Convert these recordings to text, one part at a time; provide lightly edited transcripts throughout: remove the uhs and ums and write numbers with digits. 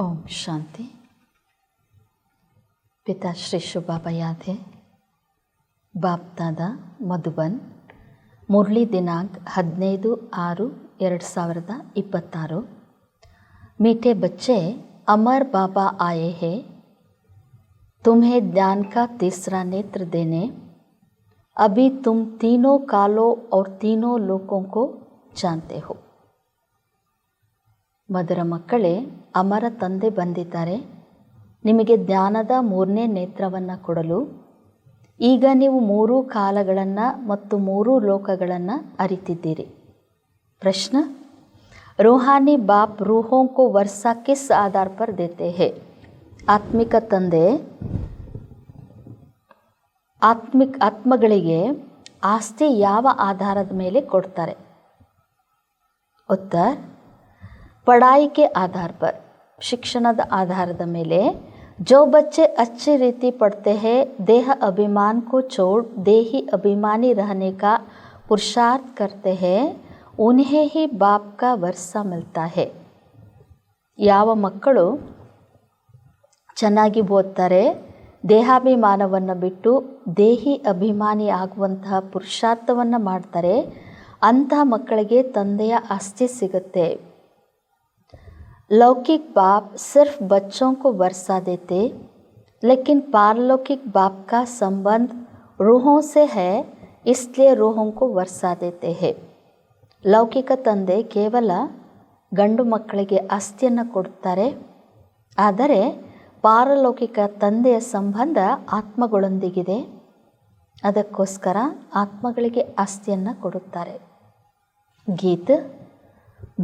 ओम शांति। पिता श्री शुभ बाबा याद है। बाप दादा मधुबन मुरली दिनांक 15/6/2026। मीठे बच्चे, अमर बाबा आए हैं तुम्हें ज्ञान का तीसरा नेत्र देने। अभी तुम तीनों कालों और तीनों लोकों को जानते हो। ಮಧುರ ಮಕ್ಕಳೇ, ಅಮರ ತಂದೆ ಬಂದಿದ್ದಾರೆ ನಿಮಗೆ ಜ್ಞಾನದ ಮೂರನೇ ನೇತ್ರವನ್ನು ಕೊಡಲು. ಈಗ ನೀವು 3 ಕಾಲಗಳನ್ನು ಮತ್ತು 3 ಲೋಕಗಳನ್ನು ಅರಿತಿದ್ದೀರಿ. ಪ್ರಶ್ನ: ರೂಹಾನಿ ಬಾಪ್ ರೂಹೋं को वर्षा किस आधार पर देते हैं? ಆತ್ಮಿಕ ತಂದೆ ಆತ್ಮಗಳಿಗೆ ಆಸ್ತಿ ಯಾವ ಆಧಾರದ ಮೇಲೆ ಕೊಡ್ತಾರೆ? ಉತ್ತರ: पढ़ाई के आधार पर, शिक्षणದ आधाರದ ಮೇಲೆ. जो बच्चे अच्छी रीति पढ़ते हैं, देह अभिमान को छोड़ देही अभिमानी रहने का पुरुषार्थ करते हैं, उन्हें ही बाप का वर्षा मिलता है. ಯಾವ ಮಕ್ಕಳು ಚೆನ್ನಾಗಿ ಓದ್ತಾರೆ, ದೇಹಾಭಿಮಾನವನ್ನು ಬಿಟ್ಟು ದೇಹಿ ಅಭಿಮಾನಿ ಆಗುವಂತಹ ಪುರುಷಾರ್ಥವನ್ನು ಮಾಡ್ತಾರೆ, ಅಂತಹ ಮಕ್ಕಳಿಗೆ ತಂದೆಯ ಆಸ್ತಿ ಸಿಗುತ್ತೆ. लौकिक बाप सिर्फ बच्चों को वर्षा देते, लेकिन पारलौकिक बाप का संबंध रूहों से है, इसलिए रूहों को वर्षा देते हैं. ಲೌಕಿಕ ತಂದೆ ಕೇವಲ ಗಂಡು ಮಕ್ಕಳಿಗೆ ಆಸ್ತಿಯನ್ನು ಕೊಡುತ್ತಾರೆ, ಆದರೆ ಪಾರಲೌಕಿಕ ತಂದೆಯ ಸಂಬಂಧ ಆತ್ಮಗಳೊಂದಿಗಿದೆ, ಅದಕ್ಕೋಸ್ಕರ ಆತ್ಮಗಳಿಗೆ ಆಸ್ತಿಯನ್ನು ಕೊಡುತ್ತಾರೆ. ಗೀತ್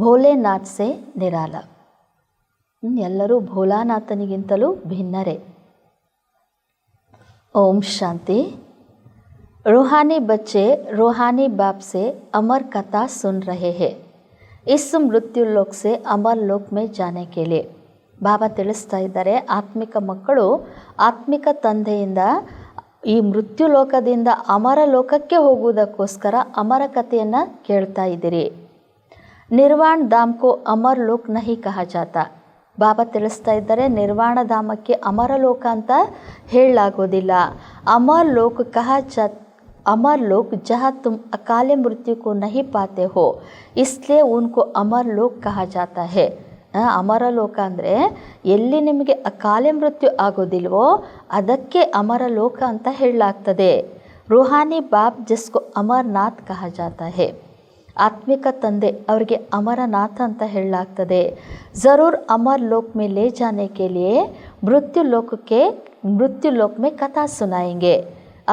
ಭೋಲೆನಾಥ್ ಸೆ ನಿರಾಲ. ಎಲ್ಲರೂ ಭೋಲಾನಾಥನಿಗಿಂತಲೂ ಭಿನ್ನರೇ. ओम शांति। रूहानी बच्चे रूहानी बाप से अमर कथा सुन रहे हैं इस मृत्यु लोक से अमर लोक में जाने के लिए. ಬಾಬಾ ತಿಳಿಸ್ತಾ ಇದ್ದಾರೆ, ಆತ್ಮಿಕ ಮಕ್ಕಳು ಆತ್ಮಿಕ ತಂದೆಯಿಂದ ಈ ಮೃತ್ಯು ಲೋಕದಿಂದ ಅಮರ ಲೋಕಕ್ಕೆ ಹೋಗುವುದಕ್ಕೋಸ್ಕರ ಅಮರ ಕಥೆಯನ್ನು ಕೇಳ್ತಾ ಇದ್ದೀರಿ. ನಿರ್ವಾಣ ಧಾಮ್ ಕೋ ಅಮರ್ ಲೋಕ್ ನಹಿ ಕಹಾ ಜಾತಾ. ಬಾಬಾ ತಿಳಿಸ್ತಾ ಇದ್ದಾರೆ, ನಿರ್ವಾಣ ಧಾಮಕ್ಕೆ ಅಮರ ಲೋಕ ಅಂತ ಹೇಳಲಾಗೋದಿಲ್ಲ. ಅಮರ್ ಲೋಕ अमर लोक जहाँ तुम अकाल मृत्यु को नहीं पाते हो, इसलिए उनको अमर लोक कहा जाता है. ಅಮರ ಲೋಕ ಅಂದರೆ ಎಲ್ಲಿ ನಿಮಗೆ ಅಕಾಲ ಮೃತ್ಯು ಆಗೋದಿಲ್ವೋ ಅದಕ್ಕೆ ಅಮರ ಲೋಕ ಅಂತ ಹೇಳಲಾಗ್ತದೆ. ರೂಹಾನಿ ಬಾಪ್ ಜಿಸ್ಕೋ ಅಮರನಾಥ್ ಕಹಾ ಜಾತಾ ಹೈ. ಆತ್ಮಿಕ ತಂದೆ ಅವರಿಗೆ ಅಮರನಾಥ ಅಂತ ಹೇಳಲಾಗ್ತದೆ. ಜರೂರ್ ಅಮರ್ ಲೋಕ್ ಮೇ ಲೇ ಜಾನೆ ಕೆ ಲಿಯೇ ಮೃತ್ಯು ಲೋಕ ಮೇ ಕಥಾ ಸುನಾಯೆಂಗೆ.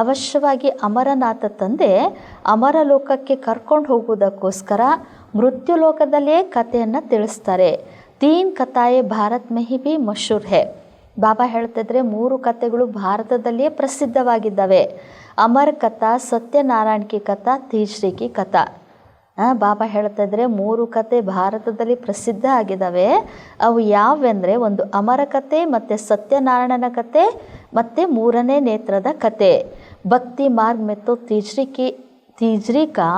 ಅವಶ್ಯವಾಗಿ ಅಮರನಾಥ ತಂದೆ ಅಮರ ಲೋಕಕ್ಕೆ ಕರ್ಕೊಂಡು ಹೋಗುವುದಕ್ಕೋಸ್ಕರ ಮೃತ್ಯು ಲೋಕದಲ್ಲೇ ಕಥೆಯನ್ನು ತಿಳಿಸ್ತಾರೆ. 3 ಕಥಾಯೇ ಭಾರತ್ ಮೇ ಹಿ ಭಿ ಮಶೂರ್ ಹೈ. ಬಾಬಾ ಹೇಳ್ತಿದ್ರೆ 3 ಕಥೆಗಳು ಭಾರತದಲ್ಲಿಯೇ ಪ್ರಸಿದ್ಧವಾಗಿದ್ದಾವೆ. ಅಮರ ಕಥಾ, ಸತ್ಯನಾರಾಯಣ ಕಿ ಕಥಾ, ತೀಜ್ರಿ ಕಿ ಕಥಾ. ಬಾಬಾ ಹೇಳ್ತಿದ್ರೆ 3 ಕಥೆ ಭಾರತದಲ್ಲಿ ಪ್ರಸಿದ್ಧ ಆಗಿದ್ದಾವೆ. ಅವು ಯಾವೆಂದರೆ, ಒಂದು ಅಮರ ಕಥೆ, ಮತ್ತು ಸತ್ಯನಾರಾಯಣನ ಕಥೆ, ಮತ್ತು 3ನೇ ನೇತ್ರದ ಕಥೆ. ಭಕ್ತಿ ಮಾರ್ಗ में तो तीजरी का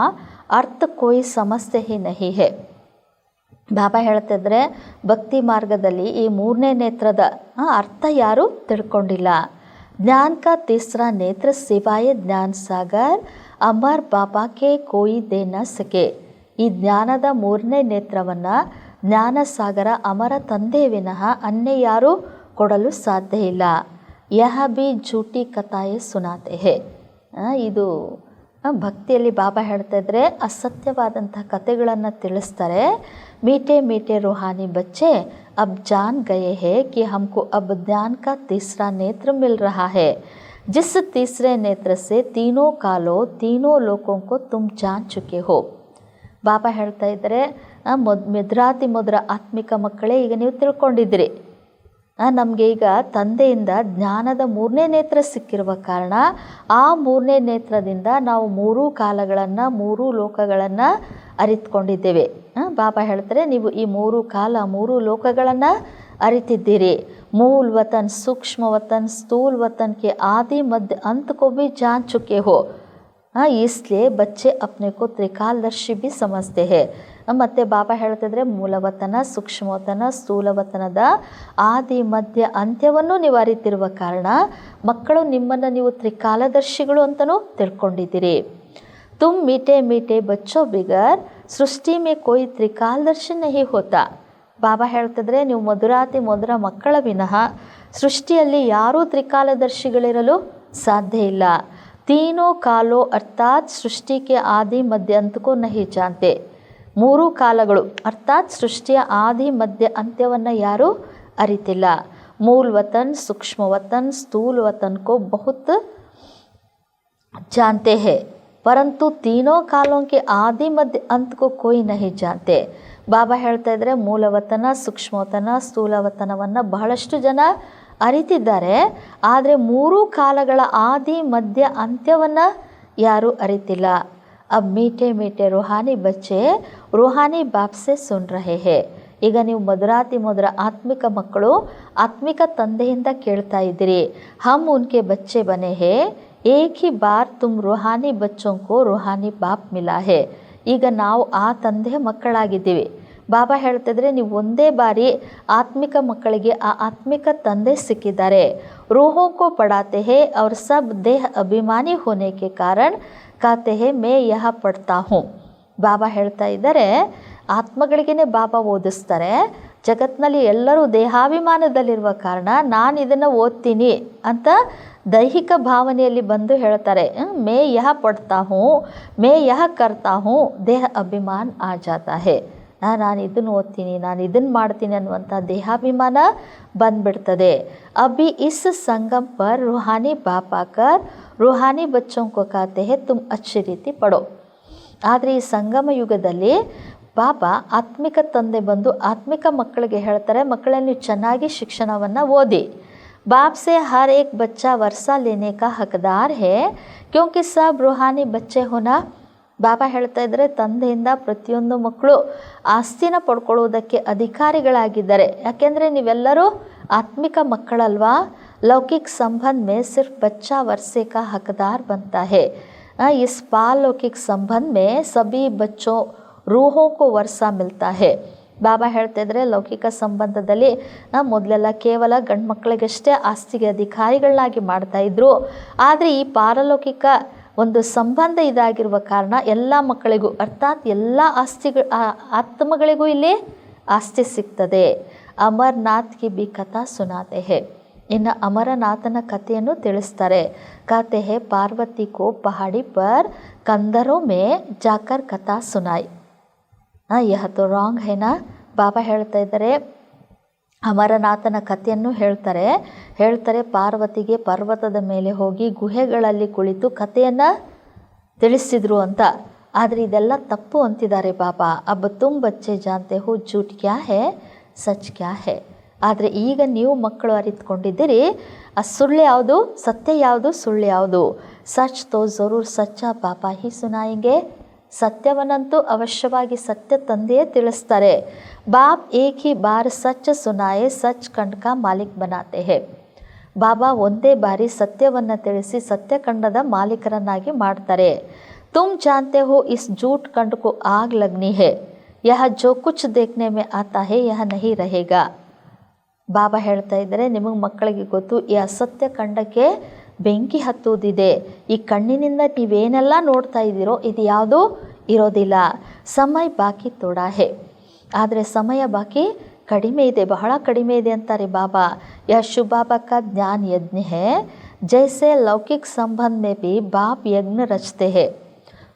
अर्थ कोई समझते ही नहीं है. ಬಾಬಾ ಹೇಳ್ತಿದ್ರೆ ಭಕ್ತಿ ಮಾರ್ಗದಲ್ಲಿ ಈ 3ನೇ ನೇತ್ರದ ಅರ್ಥ ಯಾರೂ ತಿಳ್ಕೊಂಡಿಲ್ಲ. ಜ್ಞಾನ ಕಾ ತೀಸರಾ ನೇತ್ರ ಸಿವಾಯ ಜ್ಞಾನ ಸಾಗರ್ ಅಮರ್ ಬಾಬಾಕ್ಕೆ ಕೋಯಿ ದೇ ನ ಸಕೆ. ಈ ಜ್ಞಾನದ 3ನೇ ನೇತ್ರವನ್ನು ಜ್ಞಾನ ಸಾಗರ ಅಮರ ತಂದೆ ವಿನಃ ಅನ್ಯ ಯಾರೂ ಕೊಡಲು ಸಾಧ್ಯ ಇಲ್ಲ. ಯಹ ಬಿ ಝೂಟಿ ಕಥಾಯೇ ಸುನಾತೆ ಹೇ. ಇದು ಭಕ್ತಿಯಲ್ಲಿ ಬಾಬಾ ಹೇಳ್ತಾ ಇದ್ರೆ ಅಸತ್ಯವಾದಂಥ ಕಥೆಗಳನ್ನು ತಿಳಿಸ್ತಾರೆ. मीठे मीठे रूहानी बच्चे अब जान गए हैं कि हमको अब ज्ञान का तीसरा नेत्र मिल रहा है, जिस तीसरे नेत्र से तीनों कालों तीनों लोकों को तुम जान चुके हो. ಬಾಬಾ ಹೇಳ್ತಾ ಇದ್ದಾರೆ, ಮಿದ್ರಾತಿ ಮುದ್ರ ಆತ್ಮಿಕ ಮಕ್ಕಳೇ, ಈಗ ನೀವು ತಿಳ್ಕೊಂಡಿದ್ದೀರಿ. ನಮಗೆ ಈಗ ತಂದೆಯಿಂದ ಜ್ಞಾನದ 3ನೇ ನೇತ್ರ ಸಿಕ್ಕಿರುವ ಕಾರಣ ಆ 3ನೇ ನೇತ್ರದಿಂದ ನಾವು 3 ಕಾಲಗಳನ್ನು 3 ಲೋಕಗಳನ್ನು ಅರಿತುಕೊಂಡಿದ್ದೇವೆ. ಬಾಬಾ ಹೇಳ್ತಾರೆ, ನೀವು ಈ 3 ಕಾಲ 3 ಲೋಕಗಳನ್ನು ಅರಿತಿದ್ದೀರಿ. ಮೂಲ ವತನ್, ಸೂಕ್ಷ್ಮ ವತನ್, ಸ್ಥೂಲ್ ವತನ್ ಕೆ ಆದಿ ಮಧ್ಯ ಅಂತ್ ಕೋ ಭಿ ಜಾನ್ ಚುಕೆ ಹೋ. इसलिए बच्चे अपने को त्रिकालदर्शी भी समझते हैं. ಮತ್ತು ಬಾಬಾ ಹೇಳ್ತಿದ್ರೆ ಮೂಲವತನ, ಸೂಕ್ಷ್ಮವತನ, ಸ್ಥೂಲವತನದ ಆದಿ ಮಧ್ಯ ಅಂತ್ಯವನ್ನು ನೀವು ಅರಿತಿರುವ ಕಾರಣ ಮಕ್ಕಳು ನಿಮ್ಮನ್ನು ನೀವು ತ್ರಿಕಾಲದರ್ಶಿಗಳು ಅಂತಲೂ ತಿಳ್ಕೊಂಡಿದ್ದೀರಿ. ತುಮ್ ಮೀಟೆ ಮೀಟೆ ಬಚ್ಚೋ ಬಿಗರ್ ಸೃಷ್ಟಿ ಮೇ ಕೋಯಿ ತ್ರಿಕಾಲದರ್ಶಿ ನಹಿ ಹೋತಾ. ಬಾಬಾ ಹೇಳ್ತಿದ್ರೆ ನೀವು ಮಧುರಾತಿ ಮಧುರ ಮಕ್ಕಳ ವಿನಃ ಸೃಷ್ಟಿಯಲ್ಲಿ ಯಾರೂ ತ್ರಿಕಾಲದರ್ಶಿಗಳಿರಲು ಸಾಧ್ಯ ಇಲ್ಲ. ತೀನೋ ಕಾಲೋ ಅರ್ಥಾತ್ ಸೃಷ್ಟಿಗೆ ಆದಿ ಮಧ್ಯ ಅಂತಕೋ ನಹಿ ಜಾನ್ತೆ. ಮೂರು ಕಾಲಗಳು ಅರ್ಥಾತ್ ಸೃಷ್ಟಿಯ ಆದಿ ಮಧ್ಯ ಅಂತ್ಯವನ್ನು ಯಾರೂ ಅರಿತಿಲ್ಲ. ಮೂಲ ವತನ್, ಸೂಕ್ಷ್ಮ ವತನ್, ಸ್ಥೂಲ ವತನ್ ಕೋ ಬಹುತ್ जानते हैं, परंतु तीनों कालों के आदि मध्य अंत को कोई नहीं जानते. ಬಾಬಾ ಹೇಳ್ತಾ ಇದ್ದಾರೆ ಮೂಲವತನ, ಸೂಕ್ಷ್ಮವತನ, ಸ್ಥೂಲವತನವನ್ನು ಬಹಳಷ್ಟು ಜನ ಅರಿತಿದ್ದಾರೆ. ಆದರೆ ಮೂರು ಕಾಲಗಳ ಆದಿ ಮಧ್ಯ ಅಂತ್ಯವನ್ನು ಯಾರೂ ಅರಿತಿಲ್ಲ. अब मीठे मीठे रूहानी बच्चे रूहानी बाप से सुन रहे हैं. ಈಗ ನೀವು ಮಧುರಾತಿ ಮಧುರ ಆತ್ಮಿಕ ಮಕ್ಕಳು ಆತ್ಮಿಕ ತಂದೆಯಿಂದ ಕೇಳ್ತಾ ಇದ್ದೀರಿ. हम उनके बच्चे बने हैं, एक ही बार तुम रूहानी बच्चों को रूहानी बाप मिला है. ಈಗ ನಾವು ಆ ತಂದೆಯ ಮಕ್ಕಳಾಗಿದ್ದೀವಿ. ಬಾಬಾ ಹೇಳ್ತಿದ್ರೆ ನೀವು ಒಂದೇ ಬಾರಿ ಆತ್ಮಿಕ ಮಕ್ಕಳಿಗೆ ಆ ಆತ್ಮಿಕ ತಂದೆ ಸಿಕ್ಕಿದ್ದಾರೆ. ರೂಹೋं को पढ़ाते हैं और सब देह अभिमानी होने के कारण कहते हैं मैं यह पढ़ता हूँ. ಬಾಬಾ ಹೇಳ್ತಾ ಇದ್ದಾರೆ ಆತ್ಮಗಳಿಗೇ ಬಾಬಾ ಓದಿಸ್ತಾರೆ. ಜಗತ್ತಿನಲ್ಲಿ ಎಲ್ಲರೂ ದೇಹಾಭಿಮಾನದಲ್ಲಿರುವ ಕಾರಣ ನಾನು ಇದನ್ನು ಓದ್ತೀನಿ ಅಂತ ದೈಹಿಕ ಭಾವನೆಯಲ್ಲಿ ಬಂದು ಹೇಳ್ತಾರೆ. ಮೇ ಯಹ ಪಡ್ತಾ ಹೂँ, ಮೇ ಯಹ ಕರ್ತಾ ಹೂँ, ದೇಹ ಅಭಿಮಾನ ಆ ಜಾತಾ ಹೇ. ನಾನು ಇದನ್ನು ಓದ್ತೀನಿ, ನಾನು ಇದನ್ನು ಮಾಡ್ತೀನಿ ಅನ್ನುವಂಥ ದೇಹಾಭಿಮಾನ ಬಂದ್ಬಿಡ್ತದೆ. ಅಭಿ ಇಸ್ ಸಂಗಮ್ ಪರ್ ರೂಹಾನಿ ಬಾಪ್ ಆಕರ್ ರೂಹಾನಿ ಬಚ್ಚೋಂ ಕೋ कहते हैं तुम अच्छी ರೀತಿ ಪಡೋ. ಆದರೆ ಈ ಸಂಗಮ ಯುಗದಲ್ಲಿ ಬಾಬಾ ಆತ್ಮಿಕ ತಂದೆ ಬಂದು ಆತ್ಮಿಕ ಮಕ್ಕಳಿಗೆ ಹೇಳ್ತಾರೆ, ಮಕ್ಕಳಲ್ಲಿ ನೀವು ಚೆನ್ನಾಗಿ ಶಿಕ್ಷಣವನ್ನು ಓದಿ. बाप से हर एक बच्चा वर्षा लेने का हकदार है क्योंकि सब रूहानी बच्चे होना. ಬಾಬಾ ಹೇಳ್ತಾ ಇದ್ದಾರೆ ತಂದೆಯಿಂದ ಪ್ರತಿಯೊಂದು ಮಕ್ಕಳು ಆಸ್ತಿನ ಪಡ್ಕೊಳ್ಳೋದಕ್ಕೆ ಅಧಿಕಾರಿಗಳಾಗಿದ್ದಾರೆ. ಯಾಕೆಂದರೆ ನೀವೆಲ್ಲರೂ ಆತ್ಮಿಕ ಮಕ್ಕಳಲ್ವಾ. ಲೌಕಿಕ ಸಂಬಂಧ में सिर्फ बच्चा वर्षे का हकदार बनता है. इस पारलौकिक संबंध में सभी बच्चों रूहों को वर्षा मिलता है. ಬಾಬಾ ಹೇಳ್ತಾ ಇದ್ದಾರೆ ಲೌಕಿಕ ಸಂಬಂಧದಲ್ಲಿ ಮೊದಲೆಲ್ಲ ಕೇವಲ ಗಂಡು ಮಕ್ಕಳಿಗಷ್ಟೇ ಆಸ್ತಿಗೆ ಅಧಿಕಾರಿಗಳನ್ನಾಗಿ ಮಾಡ್ತಾಯಿದ್ರು. ಆದರೆ ಈ ಪಾರಲೌಕಿಕ ಒಂದು ಸಂಬಂಧ ಇದಾಗಿರುವ ಕಾರಣ ಎಲ್ಲ ಮಕ್ಕಳಿಗೂ ಅರ್ಥಾತ್ ಎಲ್ಲ ಆತ್ಮಗಳಿಗೂ ಇಲ್ಲಿ ಆಸ್ತಿ ಸಿಗ್ತದೆ. ಅಮರನಾಥ್ ಕಿ ಬಿ ಕಥಾ ಸುನಾತೆ ಹೇ. ಇನ್ನು ಅಮರನಾಥನ ಕಥೆಯನ್ನು ತಿಳಿಸ್ತಾರೆ. कहते हैं पार्वती को पहाड़ी पर कंदरों में जाकर कथा सुनाई. यह तो ರಾಂಗ್ ಹೇನಾ. ಬಾಬಾ ಹೇಳ್ತಾ ಇದ್ದಾರೆ ಅಮರನಾಥನ ಕಥೆಯನ್ನು ಹೇಳ್ತಾರೆ ಪಾರ್ವತಿಗೆ ಪರ್ವತದ ಮೇಲೆ ಹೋಗಿ ಗುಹೆಗಳಲ್ಲಿ ಕುಳಿತು ಕಥೆಯನ್ನು ತಿಳಿಸಿದರು ಅಂತ. ಆದರೆ ಇದೆಲ್ಲ ತಪ್ಪು ಅಂತಿದ್ದಾರೆ ಬಾಬಾ. ಅಬ್ ತುಮ್ ಬಚ್ಚೆ ಜಾನ್ತೆ ಹೋ झूठ क्या है सच क्या है. ಆದರೆ ಈಗ ನೀವು ಮಕ್ಕಳು ಅರಿತುಕೊಂಡಿದ್ದೀರಿ ಆ ಸುಳ್ಳು ಯಾವುದು, ಸತ್ಯ ಯಾವುದು, ಸುಳ್ಳು ಯಾವುದು. ಸಚ್ ತೋ ಜರೂರ್ ಸಚ್ಚಾ ಬಾಬಾ ಹಿ ಸುನಾಯಂಗೆ. ಸತ್ಯವನ್ನಂತೂ ಅವಶ್ಯವಾಗಿ ಸತ್ಯ ತಂದೆಯೇ ತಿಳಿಸ್ತಾರೆ. ಬಾಪ್ ಏಕ್ ಹಿ ಬಾರ್ ಸಚ್ ಸುನಾಯೆ ಸಚ್ ಖಂಡ್ ಕಾ ಮಾಲಿಕ್ ಬನಾತೆ ಹೇ. ಬಾಬಾ ಒಂದೇ ಬಾರಿ ಸತ್ಯವನ್ನು ತಿಳಿಸಿ ಸತ್ಯಖಂಡದ ಮಾಲೀಕರನ್ನಾಗಿ ಮಾಡ್ತಾರೆ. ತುಮ್ ಜಾನ್ತೆ ಹೋ ಇಸ್ झूठ खंड को आग लगनी है, यह जो कुछ देखने में आता है यह नहीं रहेगा. ಬಾಬಾ ಹೇಳ್ತಾ ಇದ್ದಾರೆ ನಿಮಗೆ ಮಕ್ಕಳಿಗೆ ಗೊತ್ತು ಈ ಅಸತ್ಯ ಖಂಡಕ್ಕೆ ಬೆಂಕಿ ಹತ್ತುವುದಿದೆ. ಈ ಕಣ್ಣಿನಿಂದ ನೀವೇನೆಲ್ಲ ನೋಡ್ತಾ ಇದ್ದೀರೋ ಇದು ಯಾವುದೂ ಇರೋದಿಲ್ಲ. ಸಮಯ ಬಾಕಿ ತೋಡಾ ಹೇ. ಆದರೆ ಸಮಯ ಬಾಕಿ ಕಡಿಮೆ ಇದೆ, ಬಹಳ ಕಡಿಮೆ ಇದೆ ಅಂತಾರೆ ಬಾಬಾ. ಯಹ ಶಿವ ಬಾಬಾ ಕಾ ಜ್ಞಾನ ಯಜ್ಞ ಹೇ. ಜೈಸೆ ಲೌಕಿಕ ಸಂಬಂಧ में भी बाप यज्ञ रचते हैं.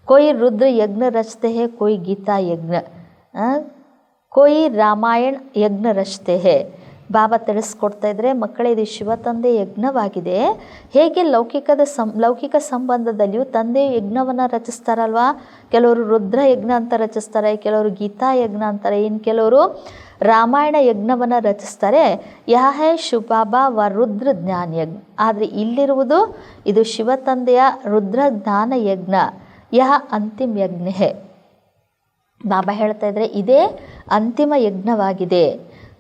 कोई रुद्र यज्ञ रचते हैं, कोई गीता यज्ञ, कोई रामायण यज्ञ रचते हैं. ಬಾಬಾ ತಿಳಿಸ್ಕೊಡ್ತಾ ಇದ್ದರೆ ಮಕ್ಕಳೇ ಇದು ಶಿವ ತಂದೆ ಯಜ್ಞವಾಗಿದೆ. ಹೇಗೆ ಲೌಕಿಕ ಸಂಬಂಧದಲ್ಲಿಯೂ ತಂದೆ ಯಜ್ಞವನ್ನು ರಚಿಸ್ತಾರಲ್ವಾ. ಕೆಲವರು ರುದ್ರ ಯಜ್ಞ ಅಂತ ರಚಿಸ್ತಾರೆ, ಕೆಲವರು ಗೀತಾ ಯಜ್ಞ ಅಂತಾರೆ, ಇನ್ನು ಕೆಲವರು ರಾಮಾಯಣ ಯಜ್ಞವನ್ನು ರಚಿಸ್ತಾರೆ. ಯಹ ಹೇ ಶಿವ ಬಾಬಾ ವ ರುದ್ರ ಜ್ಞಾನ ಯಜ್ಞ. ಆದರೆ ಇಲ್ಲಿರುವುದು ಇದು ಶಿವ ತಂದೆಯ ರುದ್ರ ಜ್ಞಾನ ಯಜ್ಞ. ಯಹ ಅಂತಿಮ ಯಜ್ಞ ಹೇ. ಬಾಬಾ ಹೇಳ್ತಾ ಇದ್ದಾರೆ ಇದೇ ಅಂತಿಮ ಯಜ್ಞವಾಗಿದೆ.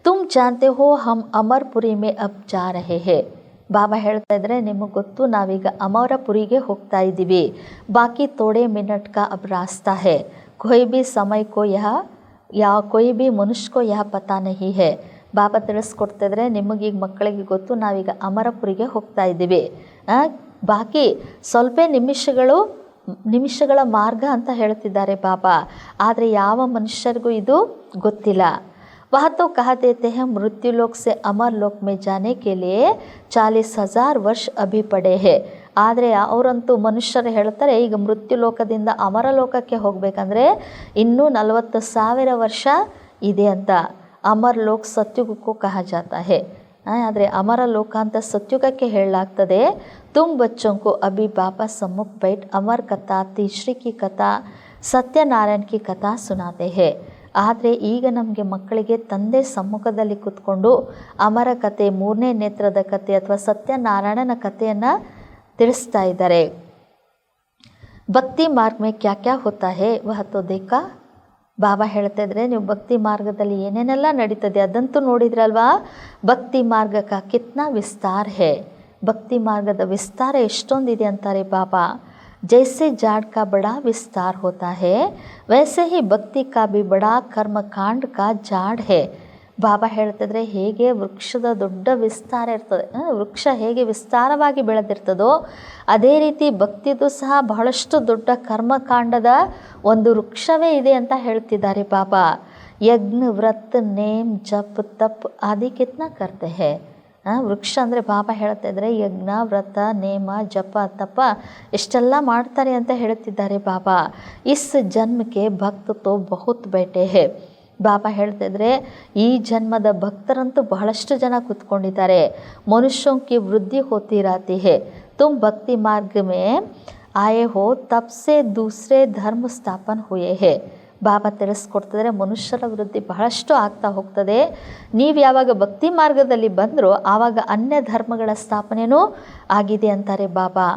तुम जानते हो हम अमरपुरी में अब जा रहे हैं. ಬಾಬಾ ಹೇಳ್ತಾ ಇದ್ದಾರೆ, ನಿಮಗೆ ಗೊತ್ತು ನಾವೀಗ ಅಮರಪುರಿಗೆ ಹೋಗ್ತಾ ಇದ್ದೀವಿ. ಬಾಕಿ ಥೋಡೆ ಮಿನಟ್ ಕಾ ಅಬ್ ರಾಸ್ತಾ ಹೈ, ಕೋಯಿ ಭಿ ಸಮಯ ಕೋ ಕೋಯಿ ಭಿ ಮನುಷ್ಯ ಕೋ ಯಹ ಪತಾ ನಹಿ ಹೈ. ಬಾಬಾ ತಿಳಿಸ್ಕೊಡ್ತಾ ಇದ್ದಾರೆ, ನಿಮಗೀಗ ಮಕ್ಕಳಿಗೆ ಗೊತ್ತು ನಾವೀಗ ಅಮರಪುರಿಗೆ ಹೋಗ್ತಾ ಇದ್ದೀವಿ. ಬಾಕಿ ಸ್ವಲ್ಪ ನಿಮಿಷಗಳ ಮಾರ್ಗ ಅಂತ ಹೇಳ್ತಿದ್ದಾರೆ ಬಾಬಾ. ಆದರೆ ಯಾವ ಮನುಷ್ಯರಿಗೂ ಇದು ಗೊತ್ತಿಲ್ಲ. वह तो कह देते हैं मृत्यु लोक से अमर लोक में जाने के लिए 40,000 ವರ್ಷ ಅಭಿ ಪಡೆ ಹೇ. ಆದರೆ ಅವರಂತೂ ಮನುಷ್ಯರು ಹೇಳ್ತಾರೆ, ಈಗ ಮೃತ್ಯು ಲೋಕದಿಂದ ಅಮರ ಲೋಕಕ್ಕೆ ಹೋಗಬೇಕಂದ್ರೆ ಇನ್ನೂ 40,000 ವರ್ಷ ಇದೆ ಅಂತ. ಅಮರ್ ಲೋಕ್ ಸತ್ಯುಗಕ್ಕೂ ಕಹ ಜಾತಾ ಹೇ. ಆದರೆ ಅಮರ ಲೋಕ ಅಂತ ಸತ್ಯುಗಕ್ಕೆ ಹೇಳಲಾಗ್ತದೆ. ತುಮ್ ಬಚ್ಚೋಂಕು ಅಭಿ ಬಾಬಾ ಸಮ್ಮುಖ ಬೈಟ್ ಅಮರ್ ಕಥಾ, ತೀಶ್ರಿ ಕಿ ಕಥಾ, ಸತ್ಯನಾರಾಯಣ ಕಿ ಕಥಾ ಸುನಾತೆ ಹೇ. ಆದರೆ ಈಗ ನಮಗೆ ಮಕ್ಕಳಿಗೆ ತಂದೆ ಸಮ್ಮುಖದಲ್ಲಿ ಕೂತ್ಕೊಂಡು ಅಮರ ಕಥೆ, ಮೂರನೇ ನೇತ್ರದ ಕಥೆ ಅಥವಾ ಸತ್ಯನಾರಾಯಣನ ಕಥೆಯನ್ನು ತಿಳಿಸ್ತಾ ಇದ್ದಾರೆ. ಭಕ್ತಿ ಮಾರ್ಗ ಮೇ ಕ್ಯಾ ಕ್ಯಾ ಹೋತಾ ಹೇ ವಹ ತೋ ದೇಖಾ. ಬಾಬಾ ಹೇಳ್ತಾ ಇದ್ರೆ, ನೀವು ಭಕ್ತಿ ಮಾರ್ಗದಲ್ಲಿ ಏನೇನೆಲ್ಲ ನಡೀತದೆ ಅದಂತೂ ನೋಡಿದ್ರಲ್ವಾ. ಭಕ್ತಿ ಮಾರ್ಗ ಕಾ ಕಿತ್ನಾ ವಿಸ್ತಾರ ಹೇ. ಭಕ್ತಿ ಮಾರ್ಗದ ವಿಸ್ತಾರ ಎಷ್ಟೊಂದಿದೆ ಅಂತಾರೆ ಬಾಬಾ. जैसे झाड़ का बड़ा विस्तार होता है वैसे ही भक्ति का भी बड़ा कर्मकांड का झाड़ है. ಬಾಬಾ ಹೇಳ್ತಿದ್ರೆ, ಹೇಗೆ ವೃಕ್ಷದ ದೊಡ್ಡ ವಿಸ್ತಾರ ಇರ್ತದೆ, ವೃಕ್ಷ ಹೇಗೆ ವಿಸ್ತಾರವಾಗಿ ಬೆಳೆದಿರ್ತದೋ ಅದೇ ರೀತಿ ಭಕ್ತಿದು ಸಹ ಬಹಳಷ್ಟು ದೊಡ್ಡ ಕರ್ಮಕಾಂಡದ ಒಂದು ವೃಕ್ಷವೇ ಇದೆ ಅಂತ ಹೇಳ್ತಿದ್ದಾರೆ ಬಾಬಾ. ಯಜ್ಞ ವ್ರತ್ ನೇಮ್ ಜಪ್ ತಪ್ ಆದಿ ಕಿತ್ನಾ ಕರ್ತೆ ಹೇ. ವೃಕ್ಷ ಅಂದರೆ ಬಾಬಾ ಹೇಳ್ತಾ ಇದ್ದಾರೆ, ಯಜ್ಞ ವ್ರತ ನೇಮ ಜಪ ತಪ ಎಷ್ಟೆಲ್ಲ ಮಾಡ್ತಾರೆ ಅಂತ ಹೇಳ್ತಿದ್ದಾರೆ ಬಾಬಾ. ಇಸ್ ಜನ್ಮಕ್ಕೆ ಭಕ್ತ ತೋ ಬಹುತ್ ಬೇಟೆ ಹೇ. ಬಾಬಾ ಹೇಳ್ತಾ ಇದ್ರೆ, ಈ ಜನ್ಮದ ಭಕ್ತರಂತೂ ಬಹಳಷ್ಟು ಜನ ಕೂತ್ಕೊಂಡಿದ್ದಾರೆ. ಮನುಷ್ಯೋं की वृद्धि होती रहती है. तुम भक्ति मार्ग में आए हो तब से दूसरे धर्म स्थापन हुए हैं. ಬಾಬಾ ತಿಳಿಸ್ಕೊಡ್ತಿದ್ರೆ, ಮನುಷ್ಯರ ವೃದ್ಧಿ ಬಹಳಷ್ಟು ಆಗ್ತಾ ಹೋಗ್ತದೆ. ನೀವು ಯಾವಾಗ ಭಕ್ತಿ ಮಾರ್ಗದಲ್ಲಿ ಬಂದರೋ ಆವಾಗ ಅನ್ಯ ಧರ್ಮಗಳ ಸ್ಥಾಪನೆಯೂ ಆಗಿದೆ ಅಂತಾರೆ ಬಾಬಾ.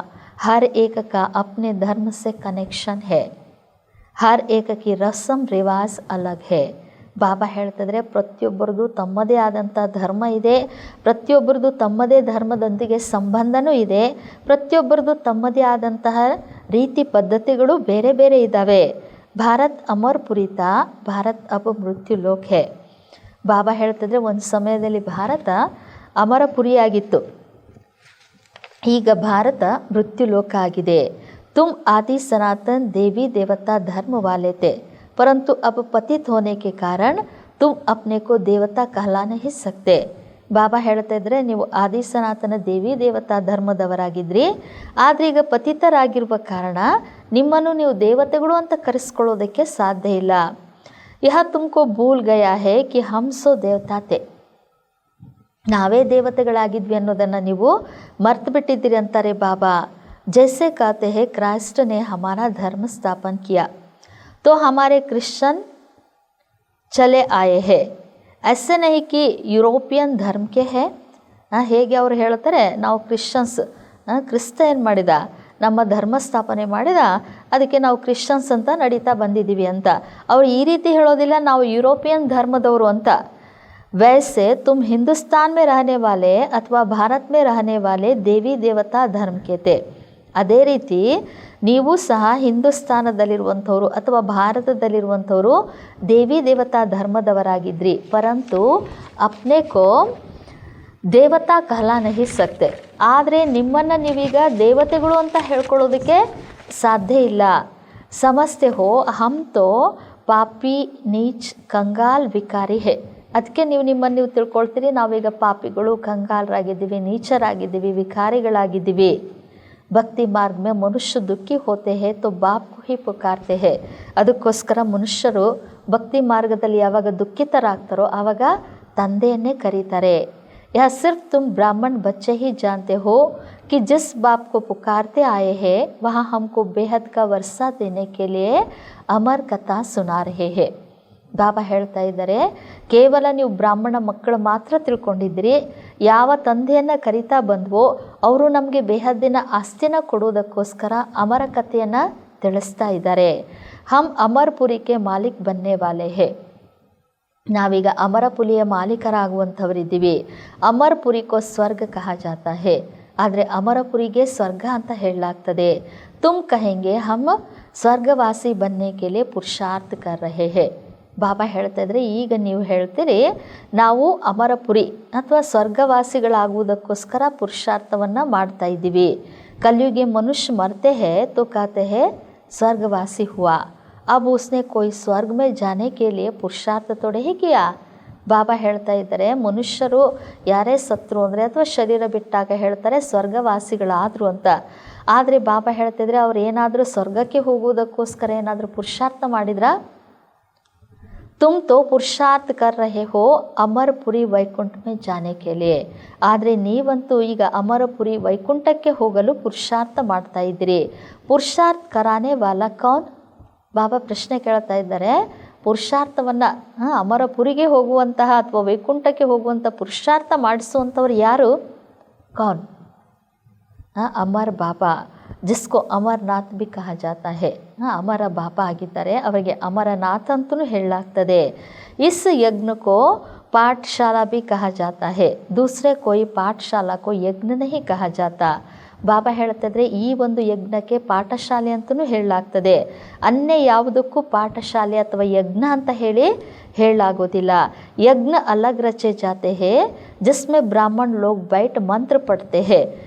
ಹರ್ ಏಕ ಕಾ ಅಪ್ನೆ ಧರ್ಮ ಸೆ ಕನೆಕ್ಷನ್ ಹೇ, ಹರ್ ಏಕ ಕಿ ರಸಮ್ ರಿವಾಜ್ ಅಲಗ್ ಹೇ. ಬಾಬಾ ಹೇಳ್ತಿದ್ರೆ, ಪ್ರತಿಯೊಬ್ಬರದು ತಮ್ಮದೇ ಆದಂಥ ಧರ್ಮ ಇದೆ, ಪ್ರತಿಯೊಬ್ಬರದು ತಮ್ಮದೇ ಧರ್ಮದೊಂದಿಗೆ ಸಂಬಂಧನೂ ಇದೆ, ಪ್ರತಿಯೊಬ್ಬರದು ತಮ್ಮದೇ ಆದಂತಹ ರೀತಿ ಪದ್ಧತಿಗಳು ಬೇರೆ ಬೇರೆ ಇದ್ದಾವೆ. ಭಾರತ್ ಅಮರ್ಪುರಿ ತಾ, ಭಾರತ್ ಅಬ್ ಮೃತ್ಯು ಲೋಕ್ ಹೇ. ಬಾಬಾ ಹೇಳ್ತಿದ್ರೆ, ಒಂದು ಸಮಯದಲ್ಲಿ ಭಾರತ ಅಮರಪುರಿಯಾಗಿತ್ತು, ಈಗ ಭಾರತ ಮೃತ್ಯು ಲೋಕ ಆಗಿದೆ. ತುಮ್ ಆದಿ ಸನಾತನ್ ದೇವಿ ದೇವತಾ ಧರ್ಮ ವಾಲೆ थे, परंतु अब पतित होने के कारण तुम अपने को देवता कहला नहीं सकते. ಬಾಬಾ ಹೇಳ್ತಾ ಇದ್ರೆ, ನೀವು ಆದಿ ಸನಾತನ ದೇವಿ ದೇವತಾ ಧರ್ಮದವರಾಗಿದ್ರಿ, ಆದರೆ ಈಗ ಪತಿತರಾಗಿರುವ ಕಾರಣ ನಿಮ್ಮನ್ನು ನೀವು ದೇವತೆಗಳು ಅಂತ ಕರೆಸ್ಕೊಳ್ಳೋದಕ್ಕೆ ಸಾಧ್ಯ ಇಲ್ಲ. ಯಹ ತುಮಕೋ ಭೂಲ್ ಗಯಾ ಹೇ ಕಿ ಹಮ್ ಸೋ ದೇವತಾ ಥೆ. ನಾವೇ ದೇವತೆಗಳಾಗಿದ್ವಿ ಅನ್ನೋದನ್ನು ನೀವು ಮರ್ತು ಬಿಟ್ಟಿದ್ದೀರಿ ಅಂತಾರೆ ಬಾಬಾ. ಜೈಸೆ ಕಾತೆ ಹೇ ಕ್ರೈಸ್ಟ್ ನೆ ಹಮಾರಾ ಧರ್ಮ ಸ್ಥಾಪನ್ ಕಿಯಾ तो हमारे क्रिश्चियन चले आए हैं, ऐसे नहीं कि ಯುರೋಪಿಯನ್ ಧರ್ಮಕ್ಕೆ ಹೇ. ಹೇಗೆ ಅವ್ರು ಹೇಳ್ತಾರೆ, ನಾವು ಕ್ರಿಶ್ಚಿಯನ್ಸ್, ಕ್ರಿಸ್ತ ಏನು ಮಾಡಿದ, ನಮ್ಮ ಧರ್ಮ ಸ್ಥಾಪನೆ ಮಾಡಿದ, ಅದಕ್ಕೆ ನಾವು ಕ್ರಿಶ್ಚಿಯನ್ಸ್ ಅಂತ ನಡೀತಾ ಬಂದಿದ್ದೀವಿ ಅಂತ. ಅವ್ರು ಈ ರೀತಿ ಹೇಳೋದಿಲ್ಲ ನಾವು ಯುರೋಪಿಯನ್ ಧರ್ಮದವರು ಅಂತ. वैसे तुम हिंदुस्तान में रहने वाले अथवा भारत में रहने वाले देवी देवता धर्म के थे. ಅದೇ ರೀತಿ ನೀವು ಸಹ ಹಿಂದೂಸ್ತಾನದಲ್ಲಿರುವಂಥವ್ರು ಅಥವಾ ಭಾರತದಲ್ಲಿರುವಂಥವರು ದೇವಿ ದೇವತಾ ಧರ್ಮದವರಾಗಿದ್ರಿ. ಪರಂತು ಅಪ್ನೆ ಕೋ ದೇವತಾ ಕಹಲಾ ನಹಿ ಸಕ್ತೆ. ಆದರೆ ನಿಮ್ಮನ್ನು ನೀವೀಗ ದೇವತೆಗಳು ಅಂತ ಹೇಳ್ಕೊಳ್ಳೋದಕ್ಕೆ ಸಾಧ್ಯ ಇಲ್ಲ. ಸಮಸ್ತೆ ಹೋ ಹಮ್ ತೋ ಪಾಪಿ ನೀಚ್ ಕಂಗಾಲ್ ವಿಕಾರಿ ಹೇ. ಅದಕ್ಕೆ ನಿಮ್ಮನ್ನು ನೀವು ತಿಳ್ಕೊಳ್ತೀರಿ, ನಾವೀಗ ಪಾಪಿಗಳು, ಕಂಗಾಲರಾಗಿದ್ದೀವಿ, ನೀಚರಾಗಿದ್ದೀವಿ, ವಿಕಾರಿಗಳಾಗಿದ್ದೀವಿ. ಭಕ್ತಿ ಮಾರ್ಗ ಮೇ ಮನುಷ್ಯ ದುಃಖಿ ಹೋತೆ ಹೇ ತೋ ಬಾಪ್ ಕೋ ಹಿ ಪುಕಾರ್ತೆ ಹೇ. ಅದಕ್ಕೋಸ್ಕರ ಮನುಷ್ಯರು ಭಕ್ತಿ ಮಾರ್ಗದಲ್ಲಿ ಯಾವಾಗ ದುಃಖಿತರಾಗ್ತಾರೋ ಆವಾಗ ತಂದೆಯನ್ನೇ ಕರೀತಾರೆ. ಯಹ ಸಿರ್ಫ್ ತುಮ್ ಬ್ರಾಹ್ಮಣ ಬಚ್ಚೆ ಹಿ ಜಾನ್ತೆ ಹೋ कि जिस बाप को पुकारते आए हैं वहाँ हमको बेहद का वर्षा देने के लिए अमर कथा सुना रहे हैं. ಬಾಬಾ ಹೇಳ್ತಾ ಇದ್ದಾರೆ, ಕೇವಲ ನೀವು ಬ್ರಾಹ್ಮಣ ಮಕ್ಕಳು ಮಾತ್ರ ತಿಳ್ಕೊಂಡಿದ್ದೀರಿ. ಯಾವ ತಂದೆಯನ್ನು ಕರಿತಾ ಬಂದ್ವೋ ಅವರು ನಮಗೆ ಬೇಹದ್ದಿನ ಆಸ್ತಿನ ಕೊಡುವುದಕ್ಕೋಸ್ಕರ ಅಮರ ಕಥೆಯನ್ನು ತಿಳಿಸ್ತಾ ಇದ್ದಾರೆ. ಹಮ್ ಅಮರ್ಪುರಿಗೆ ಮಾಲಿಕ್ ಬನ್ನೆ ವಾಲೆ ಹೇ. ನಾವೀಗ ಅಮರಪುರಿಯ ಮಾಲೀಕರಾಗುವಂಥವರಿದ್ದೀವಿ. ಅಮರಪುರಿ ಕೋ ಸ್ವರ್ಗ ಕಹಾ ಜಾತಾ ಹೇ, ಆದರೆ ಅಮರಪುರಿಗೆ ಸ್ವರ್ಗ ಅಂತ ಹೇಳಲಾಗ್ತದೆ. ತುಮ್ ಕಹೆಂಗೆ ಹಮ್ ಸ್ವರ್ಗವಾಸಿ ಬನ್ನೆ ಕೆ ಲಿಯೆ ಪುರುಷಾರ್ಥ ಕರ್ ರಹೆ ಹೇ. ಬಾಬಾ ಹೇಳ್ತಾ ಇದ್ರೆ, ಈಗ ನೀವು ಹೇಳ್ತೀರಿ ನಾವು ಅಮರಪುರಿ ಅಥವಾ ಸ್ವರ್ಗವಾಸಿಗಳಾಗುವುದಕ್ಕೋಸ್ಕರ ಪುರುಷಾರ್ಥವನ್ನು ಮಾಡ್ತಾ ಇದ್ದೀವಿ. ಕಲಿಯುಗೆ ಮನುಷ್ಯ ಮರ್ತೆ ಹೇ ತೋ ಕಾತೆ ಹೇ ಸ್ವರ್ಗವಾಸಿ ಹುआ, अब उसने कोई स्वर्ग में जाने के लिए पुरुषार्थ थोड़े ही किया. ಬಾಬಾ ಹೇಳ್ತಾ ಇದ್ದಾರೆ, ಮನುಷ್ಯರು ಯಾರೇ ಸತ್ರು ಅಂದರೆ ಅಥವಾ ಶರೀರ ಬಿಟ್ಟಾಗ ಹೇಳ್ತಾರೆ ಸ್ವರ್ಗವಾಸಿಗಳಾದರು ಅಂತ. ಆದರೆ ಬಾಬಾ ಹೇಳ್ತಿದ್ರೆ ಅವ್ರು ಏನಾದರೂ ಸ್ವರ್ಗಕ್ಕೆ ಹೋಗುವುದಕ್ಕೋಸ್ಕರ ಏನಾದರೂ ಪುರುಷಾರ್ಥ ಮಾಡಿದ್ರಾ? ತುಮ್ ತೋ ಪುರುಷಾರ್ಥ ಕರ್ ರಹೆ ಹೋ ಅಮರಪುರಿ ವೈಕುಂಠ ಮೇ ಜಾನೆ ಕೆ ಲಿಯೆ. ಆದರೆ ನೀವಂತೂ ಈಗ ಅಮರಪುರಿ ವೈಕುಂಠಕ್ಕೆ ಹೋಗಲು ಪುರುಷಾರ್ಥ ಮಾಡ್ತಾ ಇದ್ದೀರಿ. ಪುರುಷಾರ್ಥ ಕರಾನೆ ವಾಲಾ ಕೌನ್? ಬಾಬಾ ಪ್ರಶ್ನೆ ಕೇಳ್ತಾ ಇದ್ದಾರೆ, ಪುರುಷಾರ್ಥವನ್ನು ಅಮರಪುರಿಗೆ ಹೋಗುವಂತಹ ಅಥವಾ ವೈಕುಂಠಕ್ಕೆ ಹೋಗುವಂಥ ಪುರುಷಾರ್ಥ ಮಾಡಿಸುವಂಥವ್ರು ಯಾರು? ಕೌನ್? ಅಮರ್ ಬಾಬಾ, ಜಿಸ್ಕೋ ಅಮರನಾಥ್ ಬಿ ಕಹಾ ಜಾತಾ ಹೇ. ಅಮರ ಬಾಬಾ ಆಗಿದ್ದಾರೆ, ಅವರಿಗೆ ಅಮರನಾಥ್ ಅಂತಲೂ ಹೇಳಲಾಗ್ತದೆ. ಇಸ್ ಯಜ್ಞಕ್ಕೋ ಪಾಠಶಾಲಾ ಬಿ ಕಹಾ ಜಾತಾ ಹೇ, ದೂಸರೆ ಕೋಯಿ ಪಾಠಶಾಲಾ ಕೋ ಯಜ್ಞ ನಹಿ ಕಹಾ ಜಾತಾ. ಬಾಬಾ ಹೇಳ್ತಿದ್ರೆ ಈ ಒಂದು ಯಜ್ಞಕ್ಕೆ ಪಾಠಶಾಲೆ ಅಂತಲೂ ಹೇಳಲಾಗ್ತದೆ. ಅನ್ಯ ಯಾವುದಕ್ಕೂ ಪಾಠಶಾಲೆ ಅಥವಾ ಯಜ್ಞ ಅಂತ ಹೇಳಲಾಗೋದಿಲ್ಲ. ಯಜ್ಞ ಅಲಗ್ ರಚೆ ಜಾತೆ ಹೇ ಜಿಸ್ಮೆ ಬ್ರಾಹ್ಮಣ ಲೋಗ್ ಬೈಟ್ ಮಂತ್ರ ಪಡ್ತೆ ಹೇ.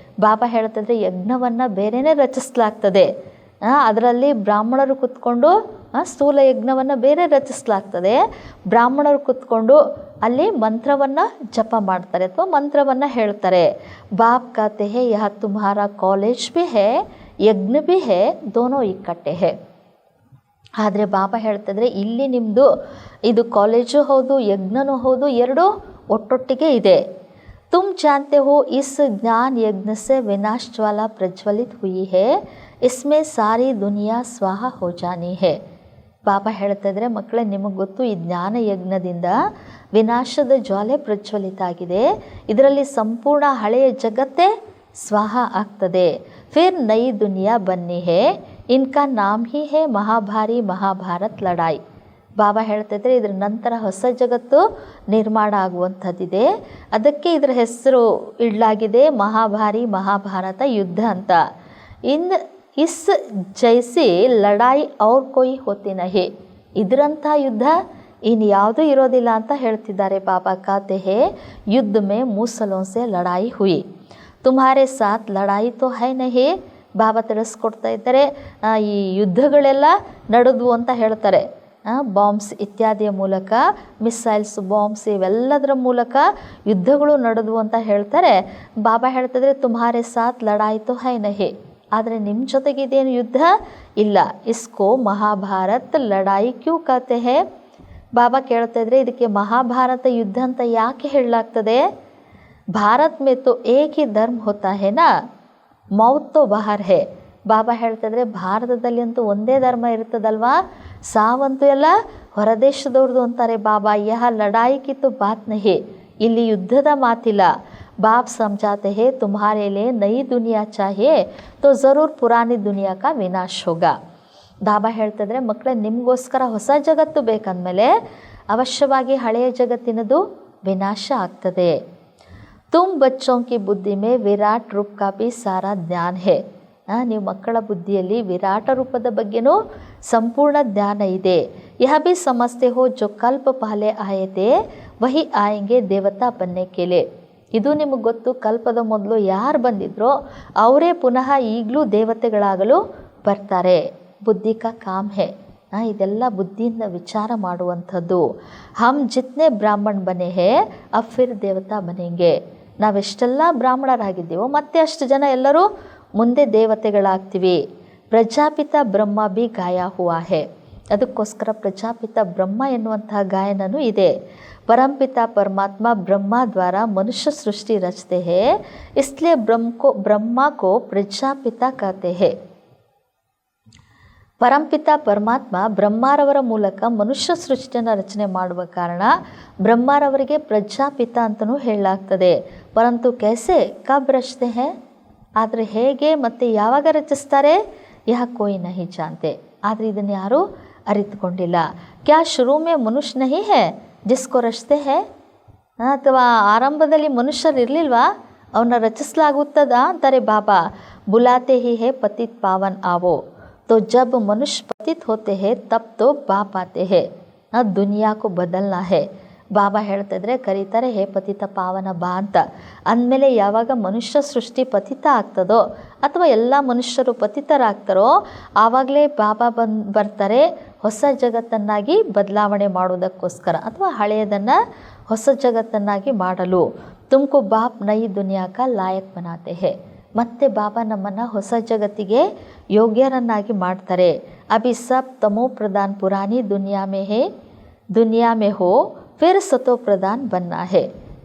ಬಾಬಾ ಹೇಳ್ತಿದ್ರೆ ಯಜ್ಞವನ್ನು ಬೇರೆಯೇ ರಚಿಸಲಾಗ್ತದೆ. ಅದರಲ್ಲಿ ಬ್ರಾಹ್ಮಣರು ಕೂತ್ಕೊಂಡು ಸ್ಥೂಲ ಯಜ್ಞವನ್ನು ಬೇರೆ ರಚಿಸಲಾಗ್ತದೆ. ಬ್ರಾಹ್ಮಣರು ಕೂತ್ಕೊಂಡು ಅಲ್ಲಿ ಮಂತ್ರವನ್ನು ಜಪ ಮಾಡ್ತಾರೆ ಅಥವಾ ಮಂತ್ರವನ್ನು ಹೇಳ್ತಾರೆ. ಬಾಪ್ ಕಾತೆ ಹೇ ಯಹ ತುಮ್ಹಾರಾ ಕಾಲೇಜ್ ಭಿ ಹೇ ಯಜ್ಞ ಭಿ ಹೇ ದೋನೋ ಇಕ್ಕಟ್ಟೆ ಹೇ. ಆದರೆ ಬಾಬಾ ಹೇಳ್ತಿದ್ರೆ ಇಲ್ಲಿ ನಿಮ್ಮದು ಇದು ಕಾಲೇಜು ಹೌದು ಯಜ್ಞನೂ ಹೌದು, ಎರಡೂ ಒಟ್ಟೊಟ್ಟಿಗೆ ಇದೆ. ತುಮ್ ಜಾನ್ತೆ ಹೋ ಇಸ್ ಜ್ಞಾನ ಯಜ್ಞ ಸೆ ವಿನಾಶ ಜ್ವಾಲಾ ಪ್ರಜ್ವಲಿತ ಹುಯಿ ಹೇ, ಇಸ್ಮೇ ಸಾರಿ ದುನಿಯಾ ಸ್ವಾಹ ಹೋ ಜಾನಿ ಹೇ. ಬಾಬಾ ಹೇಳ್ತಿದ್ರೆ, ಮಕ್ಕಳೇ ನಿಮಗೆ ಗೊತ್ತು ಈ ಜ್ಞಾನ ಯಜ್ಞದಿಂದ ವಿನಾಶದ ಜ್ವಾಲೆ ಪ್ರಜ್ವಲಿತ ಆಗಿದೆ, ಇದರಲ್ಲಿ ಸಂಪೂರ್ಣ ಹಳೆಯ ಜಗತ್ತೇ ಸ್ವಾಹ ಆಗ್ತದೆ. ಫಿರ್ ನೈ ದುನಿಯಾ ಬನ್ನಿ ಹೇ, ಇನ್ಕಾ ನಾಮ್ ಹಿ ಹೇ ಮಹಾಭಾರಿ ಮಹಾಭಾರತ್ ಲಡಾಯಿ. ಬಾಬಾ ಹೇಳ್ತಿದ್ರೆ ಇದ್ರ ನಂತರ ಹೊಸ ಜಗತ್ತು ನಿರ್ಮಾಣ ಆಗುವಂಥದ್ದಿದೆ, ಅದಕ್ಕೆ ಇದರ ಹೆಸರು ಇಡಲಾಗಿದೆ ಮಹಾಭಾರಿ ಮಹಾಭಾರತ ಯುದ್ಧ ಅಂತ. ಇಸ್ ಜೈಸಿ ಲಡಾಯಿ ಅವ್ರ ಕೊಯ್ ಹೋತಿ ನಹಿ, ಇದರಂಥ ಯುದ್ಧ ಇನ್ಯಾವುದೂ ಇರೋದಿಲ್ಲ ಅಂತ ಹೇಳ್ತಿದ್ದಾರೆ ಬಾಬಾ. ಕಾತೆ ಹೇ ಯುದ್ಧ ಮೇ ಮೂಸಲೋं से ಲಡಾಯಿ ಹುಯಿ, ತುಮ್ಹಾರೆ ಸಾಥ್ ಲಡಾಯಿ ತೋ ಹೈ ನಹಿ. ಬಾಬಾ ತಿಳಿಸ್ಕೊಡ್ತಾ ಇದ್ದಾರೆ, ಈ ಯುದ್ಧಗಳೆಲ್ಲ ನಡೆದ್ವು ಅಂತ ಹೇಳ್ತಾರೆ. ಬಾಂಬ್ಸ್ ಇತ್ಯಾದಿಯ ಮೂಲಕ, ಮಿಸೈಲ್ಸ್ ಬಾಂಬ್ಸ್ ಇವೆಲ್ಲದರ ಮೂಲಕ ಯುದ್ಧಗಳು ನಡೆದ್ವು ಅಂತ ಹೇಳ್ತಾರೆ. ಬಾಬಾ ಹೇಳ್ತಿದ್ರೆ ತುಮ್ಹಾರೆ ಸಾಥ್ ಲಡಾಯಿ ತೋ ಹೈ ನಹಿ, ಆದರೆ ನಿಮ್ಮ ಜೊತೆಗೆ ಇದೇನು ಯುದ್ಧ ಇಲ್ಲ. ಇಸ್ಕೋ ಮಹಾಭಾರತ್ ಲಡಾಯಿ ಕ್ಯೂ ಕಾತೆ ಹೇ. ಬಾಬಾ ಕೇಳ್ತಾ ಇದ್ರೆ ಇದಕ್ಕೆ ಮಹಾಭಾರತ ಯುದ್ಧ ಅಂತ ಯಾಕೆ ಹೇಳಲಾಗ್ತದೆ? ಭಾರತ್ ಮೇ ತೋ ಏಕ್ ಹಿ ಧರ್ಮ ಹೋತಾ ಹೇ ನಾ, ಮೌತ್ ತೋ ಬಹಾರ್ ಹೇ. ಬಾಬಾ ಹೇಳ್ತಿದ್ರೆ ಭಾರತದಲ್ಲಿ ಅಂತೂ ಒಂದೇ ಧರ್ಮ ಇರ್ತದಲ್ವಾ, ಸಾವಂತೂ ಎಲ್ಲ ಹೊರದೇಶದವ್ರದ್ದು ಅಂತಾರೆ ಬಾಬಾ. ಯಹ ಲಡಾಯಿ ಕಿ ತೋ ಬಾತ್ ನಹಿ, ಇಲ್ಲಿ ಯುದ್ಧದ ಮಾತಿಲ್ಲ. बाप समझाते हैं तुम्हारे लिए नई दुनिया चाहिए तो ज़रूर पुरानी दुनिया का विनाश होगा. ಬಾಬಾ ಹೇಳ್ತಿದ್ರೆ, ಮಕ್ಕಳೇ ನಿಮಗೋಸ್ಕರ ಹೊಸ ಜಗತ್ತು ಬೇಕಂದಮೇಲೆ ಅವಶ್ಯವಾಗಿ ಹಳೆಯ ಜಗತ್ತಿನದು ವಿನಾಶ ಆಗ್ತದೆ. ತುಮ್ ಬಚ್ಚೋಂ ಕಿ ಬುದ್ಧಿ ಮೇ ವಿರಾಟ್ ರೂಪ ಕಾ ಭಿ ಸಾರಾ ಜ್ಞಾನ ಹೇ. ನೀವು ಮಕ್ಕಳ ಬುದ್ಧಿಯಲ್ಲಿ ವಿರಾಟ ರೂಪದ ಬಗ್ಗೆನೂ ಸಂಪೂರ್ಣ ಜ್ಞಾನ ಇದೆ. ಯಹ ಭಿ ಸಮಜ್ತೆ ಹೋ ಜೋ ಕಲ್ಪ ಪಹಲೆ ಆಯೆ ಥೇ ವಹಿ ಆಯೆಂಗೆ ದೇವತಾ ಬನ್ನೆ ಕೆ ಲಿಯೆ. ಇದು ನಿಮಗೆ ಗೊತ್ತು, ಕಲ್ಪದ ಮೊದಲು ಯಾರು ಬಂದಿದ್ರೋ ಅವರೇ ಪುನಃ ಈಗಲೂ ದೇವತೆಗಳಾಗಲು ಬರ್ತಾರೆ. ಬುದ್ಧಿ ಕಾ ಕಾಮ್ ಹೇ, ಇದೆಲ್ಲ ಬುದ್ಧಿಯಿಂದ ವಿಚಾರ ಮಾಡುವಂಥದ್ದು. ಹಮ್ ಜಿತ್ನೆ ಬ್ರಾಹ್ಮಣ ಬನೆ ಹೇ ಅಬ್ ಫಿರ್ ದೇವತಾ ಬನೆಂಗೆ. ನಾವೆಷ್ಟೆಲ್ಲ ಬ್ರಾಹ್ಮಣರಾಗಿದ್ದೀವೋ ಮತ್ತೆ ಅಷ್ಟು ಜನ ಎಲ್ಲರೂ ಮುಂದೆ ದೇವತೆಗಳಾಗ್ತೀವಿ. ಪ್ರಜಾಪಿತ ಬ್ರಹ್ಮ ಬಿ ಗಾಯ ಹುआ ಹೇ, ಅದಕ್ಕೋಸ್ಕರ ಪ್ರಜಾಪಿತ ಬ್ರಹ್ಮ ಎನ್ನುವಂತಹ ಗಾಯನನೂ ಇದೆ. परमपिता परमात्मा ब्रह्मा द्वारा मनुष्य सृष्टि रचते हैं, इसलिए ब्रह्मा को प्रजापिता कहते हैं. ಪರಂಪಿತ ಪರಮಾತ್ಮ ಬ್ರಹ್ಮಾರವರ ಮೂಲಕ ಮನುಷ್ಯ ಸೃಷ್ಟಿಯನ್ನು ರಚನೆ ಮಾಡುವ ಕಾರಣ ಬ್ರಹ್ಮಾರವರಿಗೆ ಪ್ರಜಾಪಿತ ಅಂತಲೂ ಹೇಳಲಾಗ್ತದೆ. ಪರಂತು कैसे कब रचते हैं, ಆದರೆ ಹೇಗೆ ಮತ್ತು ಯಾವಾಗ ರಚಿಸ್ತಾರೆ, ಯಹ ಕೋಯಿ ನಹಿ ಜಾನ್ತೆ, ಆದರೆ ಇದನ್ನು ಯಾರೂ ಅರಿತುಕೊಂಡಿಲ್ಲ. ಕ್ಯಾ ಶುರು ಮೇ ಮನುಷ್ಯ ನಹಿ ಹೇ, ಜಿಸ್ಕೋ ರಚತೆ ಹೇ, ಅಥವಾ ಆರಂಭದಲ್ಲಿ ಮನುಷ್ಯರು ಇರಲಿಲ್ವಾ, ಅವನ್ನ ರಚಿಸಲಾಗುತ್ತದ ಅಂತಾರೆ ಬಾಬಾ. ಬುಲಾತೆ ಹಿ ಹೇ ಪತಿತ್ ಪಾವನ್ आवो, तो जब मनुष्य पतित होते हैं तब तो बाप आते हैं, ದುನಿಯಾ ಕೋ ಬದಲ್ನಾ ಹೇ. ಬಾಬಾ ಹೇಳ್ತಿದ್ರೆ ಕರೀತಾರೆ ಹೇ ಪತಿತ ಪಾವನ ಬಾ ಅಂತ. ಅಂದಮೇಲೆ ಯಾವಾಗ ಮನುಷ್ಯ ಸೃಷ್ಟಿ ಪತಿತ ಆಗ್ತದೋ ಅಥವಾ ಎಲ್ಲ ಮನುಷ್ಯರು ಪತಿತರಾಗ್ತಾರೋ ಆವಾಗಲೇ ಬಾಬಾ ಬರ್ತಾರೆ ಹೊಸ ಜಗತ್ತನ್ನಾಗಿ ಬದಲಾವಣೆ ಮಾಡೋದಕ್ಕೋಸ್ಕರ ಅಥವಾ ಹಳೆಯದನ್ನು ಹೊಸ ಜಗತ್ತನ್ನಾಗಿ ಮಾಡಲು. ತುಮಕು ಬಾಪ್ ನೈ ದುನಿಯಾ ಕಾ ಲಾಯಕ್ ಬನಾತೆ ಹೇ. ಮತ್ತೆ ಬಾಬಾ ನಮ್ಮನ್ನು ಹೊಸ ಜಗತ್ತಿಗೆ ಯೋಗ್ಯರನ್ನಾಗಿ ಮಾಡ್ತಾರೆ. ಅಭಿ ಸಬ್ ತಮೋ ಪ್ರಧಾನ್ ಪುರಾನಿ ದುನಿಯಾ ಮೇ ಹೋ ಫಿರ್ ಸತೋ ಪ್ರಧಾನ್ ಬನ್ನಾ ಹೇ.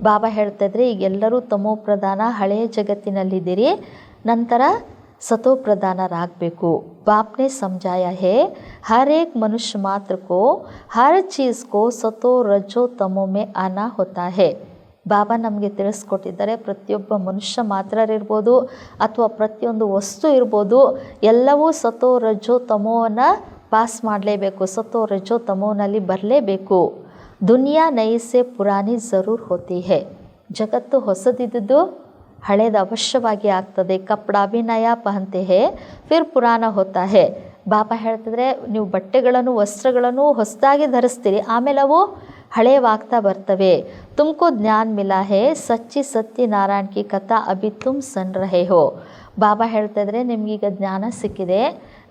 ಬಾಬಾ ಹೇಳ್ತಾಯಿದ್ರೆ ಈಗೆಲ್ಲರೂ ತಮೋ ಪ್ರಧಾನ ಹಳೆಯ ಜಗತ್ತಿನಲ್ಲಿದ್ದೀರಿ, ನಂತರ ಸತೋ ಪ್ರಧಾನರಾಗಬೇಕು. ಬಾಪ್ನೇ ಸಮझाया है हर एक मनुष्य मात्र को हर चीज़ को सतो रजो तमो में आना होता है. ಬಾಬಾ ನಮಗೆ ತಿಳಿಸ್ಕೊಟ್ಟಿದ್ದಾರೆ ಪ್ರತಿಯೊಬ್ಬ ಮನುಷ್ಯ ಮಾತ್ರರಿರ್ಬೋದು ಅಥವಾ ಪ್ರತಿಯೊಂದು ವಸ್ತು ಇರ್ಬೋದು, ಎಲ್ಲವೂ ಸತೋ ರಜೋ ತಮೋವನ್ನು ಪಾಸ್ ಮಾಡಲೇಬೇಕು, ಸತೋ ರಜೋ ತಮೋನಲ್ಲಿ ಬರಲೇಬೇಕು. ದುನಿಯಾ ನೈಸೆ ಪುರಾನಿ ಜರೂರ್ ಹೋತಿ ಹೇ. ಜಗತ್ತು ಹೊಸದಿದ್ದು ಹಳೇದು ಅವಶ್ಯವಾಗಿ ಆಗ್ತದೆ. ಕಪಡಾ ಭಿ ನಯಾ ಪಹನ್ತೆ ಹೇ ಫಿರ್ ಪುರಾಣ ಹೋತಾ ಹೇ. ಬಾಬಾ ಹೇಳ್ತಿದ್ರೆ ನೀವು ಬಟ್ಟೆಗಳನ್ನು ವಸ್ತ್ರಗಳನ್ನು ಹೊಸದಾಗಿ ಧರಿಸ್ತೀರಿ, ಆಮೇಲೆ ಅವು ಹಳೆಯವಾಗ್ತಾ ಬರ್ತವೆ. ತುಮಕೋ ಜ್ಞಾನ ಮಿಲಾ ಹೇ ಸಚ್ಚಿ ಸತ್ಯನಾರಾಯಣ ಕಿ ಕಥಾ ಅಭಿ ತುಮ್ ಸನ್ ರಹೆ ಹೋ. ಬಾಬಾ ಹೇಳ್ತಾಯಿದ್ರೆ ನಿಮಗೀಗ ಜ್ಞಾನ ಸಿಕ್ಕಿದೆ,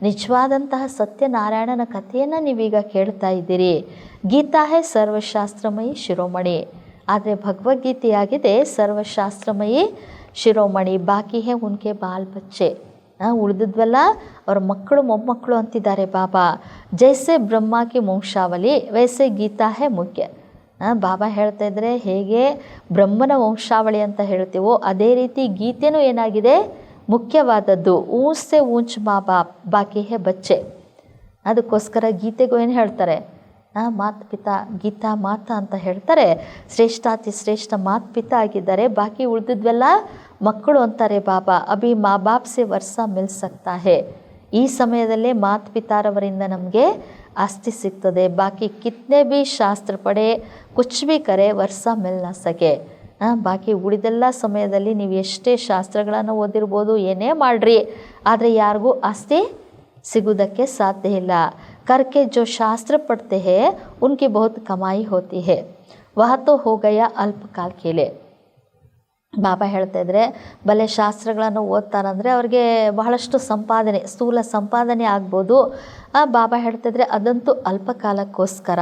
ನಿಜವಾದಂತಹ ಸತ್ಯನಾರಾಯಣನ ಕಥೆಯನ್ನು ನೀವೀಗ ಕೇಳ್ತಾ ಇದ್ದೀರಿ. ಗೀತಾ ಹೇ ಸರ್ವಶಾಸ್ತ್ರಮಯಿ ಶಿರೋಮಣಿ. ಆದರೆ ಭಗವದ್ಗೀತೆಯಾಗಿದೆ ಸರ್ವಶಾಸ್ತ್ರಮಯಿ ಶಿರೋಮಣಿ. ಬಾಕಿ ಹೇ ಉನ್ಕೆ ಬಾಲ್ ಬಚ್ಚೆ. ಉಳಿದಿದ್ವಲ್ಲ ಅವ್ರ ಮಕ್ಕಳು ಮೊಮ್ಮಕ್ಕಳು ಅಂತಿದ್ದಾರೆ ಬಾಬಾ. ಜೈಸೆ ಬ್ರಹ್ಮ ಕಿ ವಂಶಾವಳಿ ವೈಸೆ ಗೀತಾ ಹೇ ಮುಖ್ಯ. ಬಾಬಾ ಹೇಳ್ತಾ ಇದ್ರೆ ಹೇಗೆ ಬ್ರಹ್ಮನ ವಂಶಾವಳಿ ಅಂತ ಹೇಳ್ತೀವೋ ಅದೇ ರೀತಿ ಗೀತೆನೂ ಏನಾಗಿದೆ ಮುಖ್ಯವಾದದ್ದು. ಊಂಚೆ ಊಂಚ್ ಮಾ ಬಾಪ್ ಬಾಕಿ ಹೇ ಬಚ್ಚೆ. ಅದಕ್ಕೋಸ್ಕರ ಗೀತೆಗೂ ಏನು ಹೇಳ್ತಾರೆ, ಮಾತ್ ಪಿತಾ ಗೀತಾ ಮಾತಾ ಅಂತ ಹೇಳ್ತಾರೆ. ಶ್ರೇಷ್ಠಾತಿ ಶ್ರೇಷ್ಠ ಮಾತ್ ಪಿತಾ ಆಗಿದ್ದಾರೆ, ಬಾಕಿ ಉಳಿದಿದ್ವೆಲ್ಲ ಮಕ್ಕಳು ಅಂತಾರೆ ಬಾಬಾ. ಅಭಿ ಮಾ ಬಾಪ್ ಸೆ ವರ್ಷ ಮಿಲ್ ಸಕ್ತಾ ಹೇ. ಈ ಸಮಯದಲ್ಲೇ ಮಾತ್ ಪಿತಾರವರಿಂದ ನಮಗೆ ಆಸ್ತಿ ಸಿಗ್ತದೆ. ಬಾಕಿ ಕಿತ್ನೆ ಭೀ ಶಾಸ್ತ್ರ ಪಡೆ ಕುಚ್ ಭೀ ಕರೆ ವರ್ಷ ಮಿಲ್ ನ ಸಕೆ. ಬಾಕಿ ಉಳಿದೆಲ್ಲ ಸಮಯದಲ್ಲಿ ನೀವು ಎಷ್ಟೇ ಶಾಸ್ತ್ರಗಳನ್ನು ಓದಿರ್ಬೋದು, ಏನೇ ಮಾಡ್ರಿ, ಆದರೆ ಯಾರಿಗೂ ಆಸ್ತಿ ಸಿಗುವುದಕ್ಕೆ ಸಾಧ್ಯ ಇಲ್ಲ. करके जो शास्त्र पढ़ते हैं उनकी बहुत कमाई होती है, वह तो हो गया अल्पकाल के लिए. ಬಾಬಾ ಹೇಳ್ತಾ ಇದ್ರೆ ಬಲೆ ಶಾಸ್ತ್ರಗಳನ್ನು ಓದ್ತಾರಂದರೆ ಅವ್ರಿಗೆ ಬಹಳಷ್ಟು ಸಂಪಾದನೆ, ಸ್ಥೂಲ ಸಂಪಾದನೆ ಆಗ್ಬೋದು. ಬಾಬಾ ಹೇಳ್ತಿದ್ರೆ ಅದಂತೂ ಅಲ್ಪಕಾಲಕ್ಕೋಸ್ಕರ.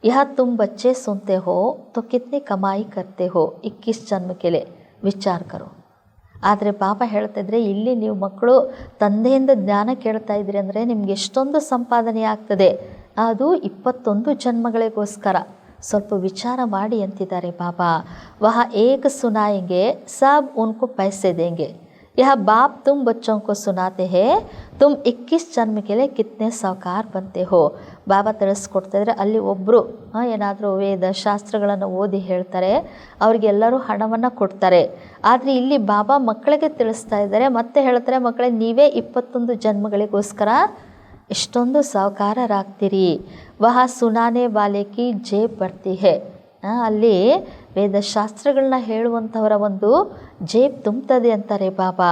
ಯಹ ತುಮ್ ಬಚ್ಚೆ ಸುನ್ತೆ ಹೋ ತೋ ಕಿತ್ನೆ ಕಮಾಯಿ ಕರ್ತೆ ಹೋ 21 ಜನ್ಮ के लिए ವಿಚಾರ ಕರೋ. ಆದರೆ ಬಾಬಾ ಹೇಳ್ತಾಯಿದ್ರೆ ಇಲ್ಲಿ ನೀವು ಮಕ್ಕಳು ತಂದೆಯಿಂದ ಜ್ಞಾನ ಕೇಳ್ತಾ ಇದ್ರಿ ಅಂದರೆ ನಿಮ್ಗೆ ಎಷ್ಟೊಂದು ಸಂಪಾದನೆ ಆಗ್ತದೆ, ಅದು 21 ಜನ್ಮಗಳಿಗೋಸ್ಕರ. ಸ್ವಲ್ಪ ವಿಚಾರ ಮಾಡಿ ಅಂತಿದ್ದಾರೆ ಬಾಬಾ. ವಹ ಏಕ ಸುನಾಯಂಗೆ ಸಬ್ ಉನ್ಕೋ ಪೈಸೆ ದೇಂಗೆ. ಯಹ ಬಾಪ್ ತುಮ್ ಬಚ್ಚೋಂ ಕೋ ಸುನಾತೆ ಹೇ ತುಮ್ 21 ಜನ್ಮ के लिए ಕಿತ್ನೆ ಸಾವ್ಕಾರ್ ಬಂತೆ ಹೋ. ಬಾಬಾ ತಿಳಿಸ್ಕೊಡ್ತಾಯಿದ್ರೆ ಅಲ್ಲಿ ಒಬ್ಬರು ಏನಾದರೂ ವೇದ ಶಾಸ್ತ್ರಗಳನ್ನು ಓದಿ ಹೇಳ್ತಾರೆ, ಅವ್ರಿಗೆಲ್ಲರೂ ಹಣವನ್ನು ಕೊಡ್ತಾರೆ. ಆದರೆ ಇಲ್ಲಿ ಬಾಬಾ ಮಕ್ಕಳಿಗೆ ತಿಳಿಸ್ತಾ ಇದ್ದಾರೆ, ಮತ್ತೆ ಹೇಳ್ತಾರೆ ಮಕ್ಕಳೇ ನೀವೇ 21 ಜನ್ಮಗಳಿಗೋಸ್ಕರ ಎಷ್ಟೊಂದು ಸಾವುಕಾರರಾಗ್ತೀರಿ. ವಹ ಸುನಾನೆ ವಾಲೆ ಕಿ ಜೇಬ್ ಬರ್ತಿ ಹೇ. ಅಲ್ಲಿ ವೇದಶಾಸ್ತ್ರಗಳನ್ನ ಹೇಳುವಂಥವರ ಒಂದು ಜೇಬ್ ತುಂಬುತ್ತದೆ ಅಂತಾರೆ ಬಾಬಾ.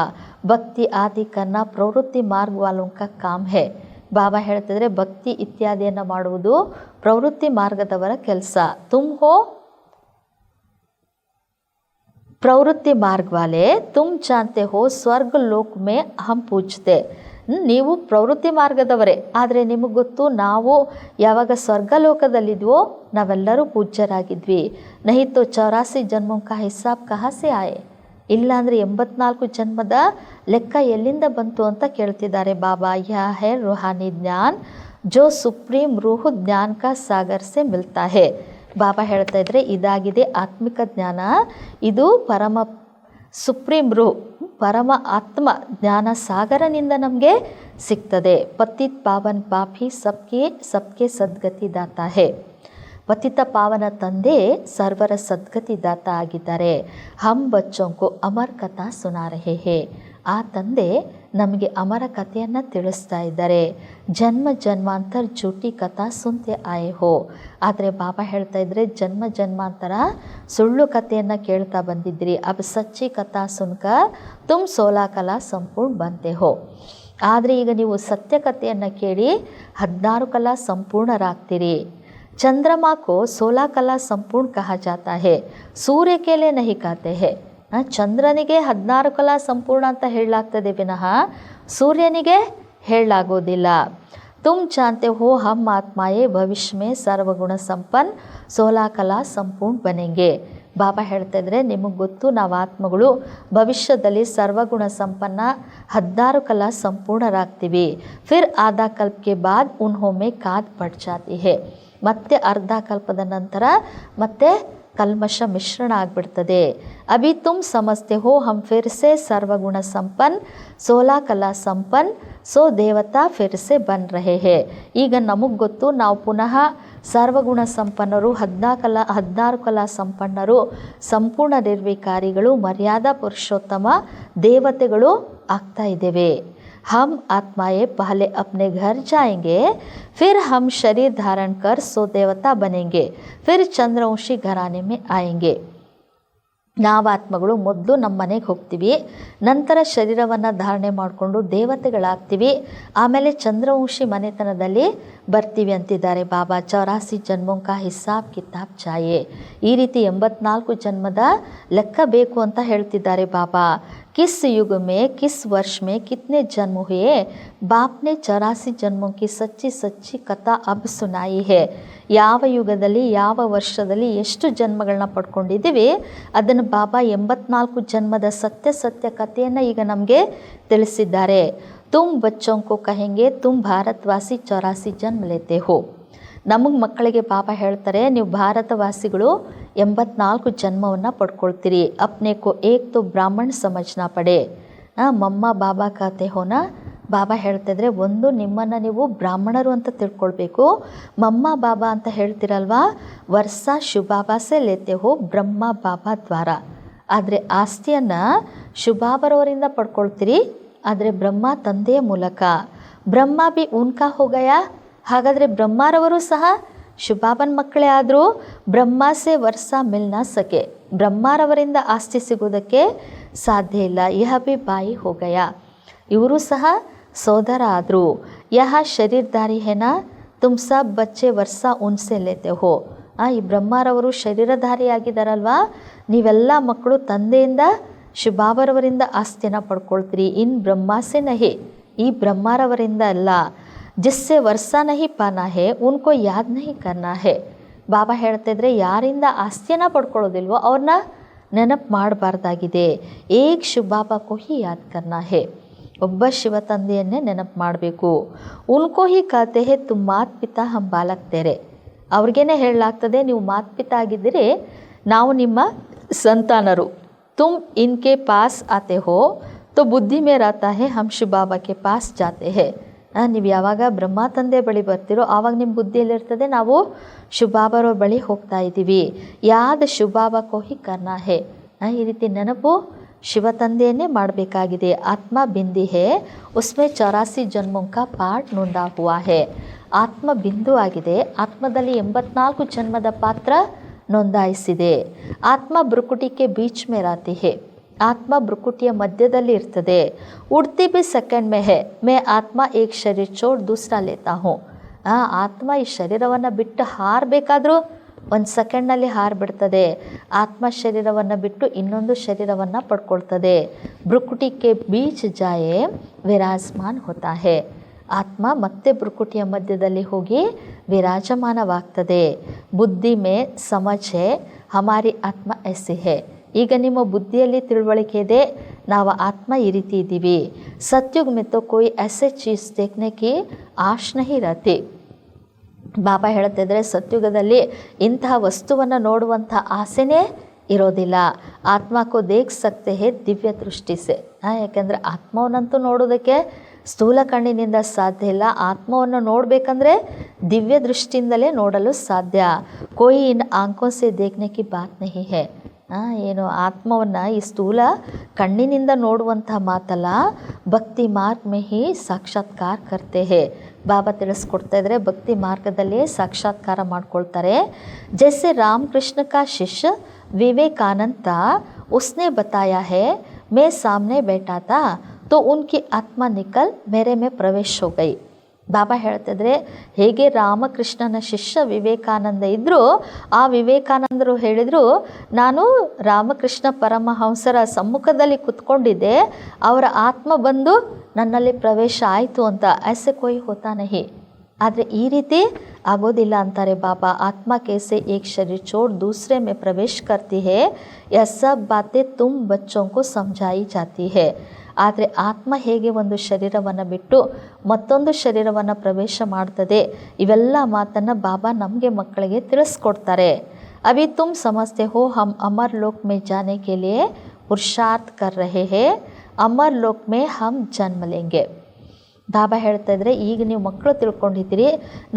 ಭಕ್ತಿ ಆದಿ ಕನ್ನ ಪ್ರವೃತ್ತಿ ಮಾರ್ಗ ವಾಲೋಂಕ ಕಾಮ್ ಹೇ. ಬಾಬಾ ಹೇಳ್ತಿದ್ರೆ ಭಕ್ತಿ ಇತ್ಯಾದಿಯನ್ನು ಮಾಡುವುದು ಪ್ರವೃತ್ತಿ ಮಾರ್ಗದವರ ಕೆಲಸ. ತುಮ್ ಹೋ ಪ್ರವೃತ್ತಿ ಮಾರ್ಗ ವಾಲೆ ತುಮ್ ಜಾನ್ತೆ ಹೋ ಸ್ವರ್ಗ ಲೋಕ್ ಮೇ ಹಮ್ ಪೂಜ್ತೆ. ನೀವು ಪ್ರವೃತ್ತಿ ಮಾರ್ಗದವರೇ, ಆದರೆ ನಿಮಗೆ ಗೊತ್ತು ನಾವು ಯಾವಾಗ ಸ್ವರ್ಗಲೋಕದಲ್ಲಿದ್ವೋ ನಾವೆಲ್ಲರೂ ಪೂಜ್ಯರಾಗಿದ್ವಿ. ನಹಿತೋ 84 ಜನ್ಮೋಂ ಕಾ ಹಿಸಾಬ್ ಕಹಾಸೆ ಆಯೆ. ಇಲ್ಲಾಂದರೆ 84 ಜನ್ಮದ ಲೆಕ್ಕ ಎಲ್ಲಿಂದ ಬಂತು ಅಂತ ಕೇಳ್ತಿದ್ದಾರೆ ಬಾಬಾ. ಯಾ ಹೇ ರೂಹಾನಿ ಜ್ಞಾನ್ ಜೋ ಸುಪ್ರೀಂ ರೂಹ್ ಜ್ಞಾನ್ ಕಾ ಸಾಗರ್ ಸೆ ಮಿಲ್ತಾ ಹೇ. ಬಾಬಾ ಹೇಳ್ತಾ ಇದ್ರೆ ಇದಾಗಿದೆ ಆತ್ಮಿಕ ಜ್ಞಾನ, ಇದು ಪರಮ ಸುಪ್ರೀಂ ರೂಹ್ ಪರಮ ಆತ್ಮ ಜ್ಞಾನ ಸಾಗರನಿಂದ ನಮಗೆ ಸಿಗ್ತದೆ. ಪತಿತ್ ಪಾವನ್ ಪಾಪಿ ಸಬ್ಕೆ ಸದ್ಗತಿ ದಾತ ಹೇ. ಪತಿತ ಪಾವನ ತಂದೆ ಸರ್ವರ ಸದ್ಗತಿ ದಾತ ಆಗಿದ್ದಾರೆ. ಹಮ್ ಬಚ್ಚೋಂಕು ಅಮರ್ ಕಥಾ ಸುನಾ ರಹೆ ಹೇ. ಆ ತಂದೆ ನಮಗೆ ಅಮರ ಕಥೆಯನ್ನು ತಿಳಿಸ್ತಾ ಇದ್ದಾರೆ. ಜನ್ಮ ಜನ್ಮಾಂತರ ಜೂಟಿ ಕಥಾ ಸುನ್ತೆ ಆಯೆ ಹೋ. ಆದರೆ ಬಾಬಾ ಹೇಳ್ತಾ ಇದ್ರೆ ಜನ್ಮ ಜನ್ಮಾಂತರ ಸುಳ್ಳು ಕಥೆಯನ್ನು ಕೇಳ್ತಾ ಬಂದಿದ್ರಿ. ಅಬ್ ಸಚ್ಚಿ ಕಥಾ ಸುನ್ಕರ್ ತುಮ್ 16 ಕಲಾ ಸಂಪೂರ್ಣ ಬಂತೆ ಹೋ. ಆದರೆ ಈಗ ನೀವು ಸತ್ಯ ಕಥೆಯನ್ನು ಕೇಳಿ 16 ಕಲಾ ಸಂಪೂರ್ಣರಾಗ್ತೀರಿ. चंद्रमा को 16 कला संपूर्ण कहा जाता है, सूर्य के लिए नहीं कहते हैं. ಚಂದ್ರನಿಗೆ 16 ಕಲಾ ಸಂಪೂರ್ಣ ಅಂತ ಹೇಳಲಾಗ್ತದೆ ವಿನಃ ಸೂರ್ಯನಿಗೆ ಹೇಳಲಾಗೋದಿಲ್ಲ. तुम जानते हो हम आत्माएं भविष्य में सर्वगुण संपन्न 16 कला संपूर्ण बनेंगे. ಬಾಬಾ ಹೇಳ್ತಾ ಇದ್ರೆ ನಿಮಗೆ ಗೊತ್ತು ನಾವು ಆತ್ಮಗಳು ಭವಿಷ್ಯದಲ್ಲಿ ಸರ್ವಗುಣ ಸಂಪನ್ನ 16 ಕಲಾ ಸಂಪೂರ್ಣರಾಗ್ತೀವಿ. ಫಿರ್ ಆಧಾ ಕಲ್ಪಕ್ಕೆ ಬಾದ್ ಉನ್ಹೋಮೆ ಕಾದ್ ಪಡ್ ಜಾತಿ ಹೇ. ಮತ್ತೆ ಅರ್ಧ ಕಲ್ಪದ ನಂತರ ಮತ್ತೆ ಕಲ್ಮಶ ಮಿಶ್ರಣ ಆಗಿಬಿಡ್ತದೆ. ಅಭಿ ತುಮ್ ಸಮಜ್ತೆ ಹೋ ಹಮ್ ಫಿರ್ ಸೆ ಸರ್ವಗುಣ ಸಂಪನ್ನ 16 ಕಲಾ ಸಂಪನ್ನ ಸೋ ದೇವತಾ ಫಿರ್ ಸೆ ಬನ್ ರಹೆ ಹೇ. ಈಗ ನಮಗೆ ಗೊತ್ತು ನಾವು ಪುನಃ ಸರ್ವಗುಣ ಸಂಪನ್ನರು 16 ಕಲಾ ಸಂಪನ್ನರು ಸಂಪೂರ್ಣ ನಿರ್ವಿಕಾರಿಗಳು ಮರ್ಯಾದಾ ಪುರುಷೋತ್ತಮ ದೇವತೆಗಳು ಆಗ್ತಾ ಇದ್ದೇವೆ. हम आत्माएं पहले अपने घर जाएंगे, फिर हम शरीर धारण कर सो देवता बनेंगे, फिर चंद्रवंशी घराने में आएंगे. ನಾವು ಆತ್ಮಗಳು ಮೊದಲು ನಮ್ಮ ಮನೆಗೆ ಹೋಗ್ತೀವಿ, ನಂತರ ಶರೀರವನ್ನು ಧಾರಣೆ ಮಾಡಿಕೊಂಡು ದೇವತೆಗಳಾಗ್ತೀವಿ, ಆಮೇಲೆ ಚಂದ್ರವಂಶಿ ಮನೆತನದಲ್ಲಿ ಬರ್ತೀವಿ ಅಂತಿದ್ದಾರೆ ಬಾಬಾ. 84 ಜನ್ಮೋಂ ಕಾ ಹಿಸಾಬ್ ಕಿತಾಬ್ ಚಾಯೆ. ಈ ರೀತಿ 84 ಜನ್ಮದ ಲೆಕ್ಕ ಬೇಕು ಅಂತ ಹೇಳ್ತಿದ್ದಾರೆ ಬಾಬಾ. किस युग में किस वर्ष में कितने जन्म हुए, बाप ने 84 जन्मों की सच्ची सच्ची कथा अब सुनाई है. ಯಾವ ಯುಗದಲ್ಲಿ ಯಾವ ವರ್ಷದಲ್ಲಿ ಎಷ್ಟು ಜನ್ಮಗಳನ್ನ ಪಡ್ಕೊಂಡಿದ್ದೀವಿ ಅದನ್ನು ಬಾಬಾ 84 ಜನ್ಮದ ಸತ್ಯ ಕಥೆಯನ್ನು ಈಗ ನಮಗೆ ತಿಳಿಸಿದ್ದಾರೆ. ತುಮ್ ಬಚ್ಚೋಂ ಕೋ ಕಹೆಂಗೆ ತುಮ್ ಭಾರತವಾಸಿ 84 ಜನ್ಮ ಲೇತೆ ಹೋ. ನಮಗೆ ಮಕ್ಕಳಿಗೆ ಬಾಬಾ ಹೇಳ್ತಾರೆ ನೀವು ಭಾರತವಾಸಿಗಳು 84 ಜನ್ಮವನ್ನು ಪಡ್ಕೊಳ್ತೀರಿ. ಅಪ್ನೆ ಕೋ ಏಕ್ ತೋ ಬ್ರಾಹ್ಮಣ ಸಮಜ್ನಾ ಪಡೆ. ಮಮ್ಮ ಬಾಬಾ ಕತೆ ಹೋನ ಬಾಬಾ ಹೇಳ್ತಿದ್ರೆ ಒಂದು ನಿಮ್ಮನ್ನು ನೀವು ಬ್ರಾಹ್ಮಣರು ಅಂತ ತಿಳ್ಕೊಳ್ಬೇಕು. ಮಮ್ಮ ಬಾಬಾ ಅಂತ ಹೇಳ್ತಿರಲ್ವಾ, ವರ್ಷ ಶುಭಾಬಾಸೆ ಲೇತೆ ಹೋ ಬ್ರಹ್ಮ ಬಾಬಾ ದ್ವಾರ. ಆದರೆ ಆಸ್ತಿಯನ್ನು ಶುಭಾಬರವರಿಂದ ಪಡ್ಕೊಳ್ತೀರಿ, ಆದರೆ ಬ್ರಹ್ಮ ತಂದೆಯ ಮೂಲಕ. ಬ್ರಹ್ಮ ಬಿ ಉನ್ಕಾ ಹೋಗಯ. ಹಾಗಾದರೆ ಬ್ರಹ್ಮರವರು ಸಹ ಶುಭಾಬನ್ ಮಕ್ಕಳೇ ಆದರೂ ಬ್ರಹ್ಮಾಸೆ ವರ್ಷ ಮಿಲ್ನ ಸಕೆ. ಬ್ರಹ್ಮರವರಿಂದ ಆಸ್ತಿ ಸಿಗೋದಕ್ಕೆ ಸಾಧ್ಯ ಇಲ್ಲ. ಯಹ ಬಿ ಬಾಯಿ ಹೋಗಯ. ಇವರು ಸಹ ಸೋದರ ಆದರು. ಯಹ ಶರೀರಧಾರಿ ಹೇನ ತುಮ್ ಸಬ್ ಬಚ್ಚೆ ವರ್ಷ ಉನ್ಸೆ ಲೇತೆ ಹೋ. ಈ ಬ್ರಹ್ಮರವರು ಶರೀರಧಾರಿ ಆಗಿದ್ದಾರಲ್ವಾ, ನೀವೆಲ್ಲ ಮಕ್ಕಳು ತಂದೆಯಿಂದ ಶುಭಾಬರವರಿಂದ ಆಸ್ತಿಯನ್ನು ಪಡ್ಕೊಳ್ತೀರಿ. ಇನ್ ಬ್ರಹ್ಮಾಸೆ ನಹಿ, ಈ ಬ್ರಹ್ಮರವರಿಂದ ಅಲ್ಲ. ಜಿಸ್ಸೆ ವರ್ಷ ನಹಿ ಪಾನಾ ಹೇ ಉನ್ಕೋ ಯಾದ್ ನಹಿ ಕರ್ನಾ ಹೇ. ಬಾಬಾ ಹೇಳ್ತಿದ್ರೆ ಯಾರಿಂದ ಆಸ್ತಿಯನ್ನು ಪಡ್ಕೊಳ್ಳೋದಿಲ್ವೋ ಅವ್ರನ್ನ ನೆನಪು ಮಾಡಬಾರ್ದಾಗಿದೆ. ಏಕ್ ಶುಭಾಬಾ ಕೋ ಹಿ ಯಾದ್ ಕರ್ನಾ ಹೇ. ಒಬ್ಬ ಶಿವ ತಂದೆಯನ್ನೇ ನೆನಪು ಮಾಡಬೇಕು. ಉನ್ಕೋ ಹಿ ಕಹತೆ ಹೇ ತುಮ್ ಮಾತ್ ಪಿತಾ ಹಮ್ ಬಾಲಕ್ ತೇರೆ. ಅವ್ರಿಗೇನೆ ಹೇಳಲಾಗ್ತದೆ ನೀವು ಮಾತ್ ಪಿತಾ ಆಗಿದ್ದೀರಿ, ನಾವು ನಿಮ್ಮ ಸಂತಾನರು. ತುಮ್ ಇನ್ಕೆ ಪಾಸ್ ಆತೆ ಹೋ ತೋ ಬುದ್ಧಿ ಮೇ ರಾತಾ ಹೇ ಹಮ್ ಶಿವಬಾಬಾ ಕೆ ಪಾಸ್ ಜಾತೆ ಹೇ. ನೀವು ಯಾವಾಗ ಬ್ರಹ್ಮ ತಂದೆ ಬಳಿ ಬರ್ತೀರೋ ಆವಾಗ ನಿಮ್ಮ ಬುದ್ಧಿಯಲ್ಲಿರ್ತದೆ ನಾವು ಶುಭಾಬರ ಬಳಿ ಹೋಗ್ತಾ ಇದ್ದೀವಿ. ಯಾದ ಶುಭಾಬಾ ಕೋ ಹಿ ಕರ್ನಾ ಹೇ. ಈ ರೀತಿ ನೆನಪು ಶಿವ ತಂದೆಯನ್ನೇ ಮಾಡಬೇಕಾಗಿದೆ. ಆತ್ಮ ಬಿಂದಿ ಹೇ ಉಸ್ಮೆ 84 ಜನ್ಮೋಂ ಕಾ ಪಾಠ ನೊಂದಾ ಹುವಾ ಹೇ. ಆತ್ಮ ಬಿಂದು ಆಗಿದೆ, ಆತ್ಮದಲ್ಲಿ 84 ಜನ್ಮದ ಪಾತ್ರ ನೋಂದಾಯಿಸಿದೆ. ಆತ್ಮ ಬ್ರುಕುಟಿಕೆ ಬೀಚ್ ಮೇ ರಾತಿ ಹೇ. ಆತ್ಮ ಬ್ರುಕುಟಿಯ ಮಧ್ಯದಲ್ಲಿ ಇರ್ತದೆ. ಉಡ್ತಿ ಬಿ ಸೆಕೆಂಡ್ ಮೇ ಹೇ ಮೇ ಆತ್ಮ ಏಕ್ ಶರೀರ್ ಚೋಡ್ ದೂಸರಾ ಲೇತಾ ಹೂँ. ಆತ್ಮ ಈ ಶರೀರವನ್ನು ಬಿಟ್ಟು ಹಾರಬೇಕಾದ್ರೂ 1 ಸೆಕೆಂಡ್ನಲ್ಲಿ ಹಾರಿಬಿಡ್ತದೆ. ಆತ್ಮ ಶರೀರವನ್ನು ಬಿಟ್ಟು ಇನ್ನೊಂದು ಶರೀರವನ್ನು ಪಡ್ಕೊಳ್ತದೆ. ಬ್ರುಕುಟಿಕೆ ಬೀಚ್ ಜಾಯೆ ವಿರಾಜಮಾನ್ ಹೋತಾ ಹೇ. ಆತ್ಮ ಮತ್ತೆ ಬ್ರುಕುಟಿಯ ಮಧ್ಯದಲ್ಲಿ ಹೋಗಿ ವಿರಾಜಮಾನವಾಗ್ತದೆ. ಬುದ್ಧಿ ಮೇ ಸಮಜ್ ಹೇ ಹಮಾರಿ ಆತ್ಮ ಐಸಿ ಹೇ. ಈಗ ನಿಮ್ಮ ಬುದ್ಧಿಯಲ್ಲಿ ತಿಳುವಳಿಕೆ ಇದೆ, ನಾವು ಆತ್ಮ ಈ ರೀತಿ ಇದ್ದೀವಿ. ಸತ್ಯುಗ್ ಮೇ ತೋ ಕೋಯಿ ಐಸೆ ಚೀಸ್ ದೇಖ್ನೆ ಕಿ ಆಶ್ ನಹಿ ರಹತಿ. ಬಾಬಾ ಹೇಳ್ತಿದ್ರೆ ಸತ್ಯುಗದಲ್ಲಿ ಇಂತಹ ವಸ್ತುವನ್ನು ನೋಡುವಂಥ ಆಸೆನೇ ಇರೋದಿಲ್ಲ. ಆತ್ಮಕ್ಕೂ ದೇಖ್ ಸಕ್ತೆ ಹೇ ದಿವ್ಯ ದೃಷ್ಟಿ ಸೆ. ಯಾಕೆಂದರೆ ಆತ್ಮವನ್ನಂತೂ ನೋಡೋದಕ್ಕೆ ಸ್ಥೂಲ ಕಣ್ಣಿನಿಂದ ಸಾಧ್ಯ ಇಲ್ಲ. ಆತ್ಮವನ್ನು ನೋಡಬೇಕಂದ್ರೆ ದಿವ್ಯ ದೃಷ್ಟಿಯಿಂದಲೇ ನೋಡಲು ಸಾಧ್ಯ. ಕೋಯಿ ಇನ್ ಆಂಖೋ ಸೆ ದೇಖ್ನೆ ಕಿ ಬಾತ್ ನಹಿ ಹೇ. ಏನು ಆತ್ಮವನ್ನು ಈ ಸ್ಥೂಲ ಕಣ್ಣಿನಿಂದ ನೋಡುವಂಥ ಮಾತಲ್ಲ, ಭಕ್ತಿ ಮಾರ್ಗ ಮೇ ಹಿ ಸಾಕ್ಷಾತ್ಕಾರ ಕರ್ತೆ ಹೇ. ಬಾಬಾ ತಿಳಿಸ್ಕೊಡ್ತಾ ಇದ್ದಾರೆ, ಭಕ್ತಿ ಮಾರ್ಗದಲ್ಲೇ ಸಾಕ್ಷಾತ್ಕಾರ ಮಾಡ್ಕೊಳ್ತಾರೆ. ಜೈಸೆ ರಾಮಕೃಷ್ಣ ಕಾ ಶಿಷ್ಯ ವಿವೇಕಾನಂದ था, उसने बताया है मैं सामने बैठा था तो उनकी आत्मा निकल मेरे में प्रवेश हो गई. ಬಾಬಾ ಹೇಳ್ತಿದ್ರೆ, ಹೇಗೆ ರಾಮಕೃಷ್ಣನ ಶಿಷ್ಯ ವಿವೇಕಾನಂದ ಇದ್ದರು, ಆ ವಿವೇಕಾನಂದರು ಹೇಳಿದರು, ನಾನು ರಾಮಕೃಷ್ಣ ಪರಮಹಂಸರ ಸಮ್ಮುಖದಲ್ಲಿ ಕುತ್ಕೊಂಡಿದ್ದೆ, ಅವರ ಆತ್ಮ ಬಂದು ನನ್ನಲ್ಲಿ ಪ್ರವೇಶ ಆಯಿತು ಅಂತ. ಐಸೆ ಕೋಯಿ ಹೋತಾ ನಹಿ. ಆದರೆ ಈ ರೀತಿ ಆಗೋದಿಲ್ಲ ಅಂತಾರೆ ಬಾಬಾ. ಆತ್ಮ कैसे एक शरीर छोड़ दूसरे में प्रवेश करती है, यह सब बातें तुम बच्चों को समझाई जाती है. ಆದರೆ ಆತ್ಮ ಹೇಗೆ ಒಂದು ಶರೀರವನ್ನು ಬಿಟ್ಟು ಮತ್ತೊಂದು ಶರೀರವನ್ನು ಪ್ರವೇಶ ಮಾಡ್ತದೆ, ಇವೆಲ್ಲ ಮಾತನ್ನು ಬಾಬಾ ನಮಗೆ ಮಕ್ಕಳಿಗೆ ತಿಳಿಸ್ಕೊಡ್ತಾರೆ. ಅಭಿ ತುಮ್ ಸಮಜ್ತೆ ಹೋ ಹಮ್ ಅಮರ್ ಲೋಕ್ ಮೇ ಜಾನೆ ಕೆ ಲಿಯೆ ಪುರುಷಾರ್ಥ ಕರ್ ರಹೆ ಹೇ, ಅಮರ್ ಲೋಕ್ ಮೇ ಹಮ್ ಜನ್ಮ ಲೇಂಗೆ. ಬಾಬಾ ಹೇಳ್ತಾ ಇದ್ರೆ, ಈಗ ನೀವು ಮಕ್ಕಳು ತಿಳ್ಕೊಂಡಿದ್ದೀರಿ,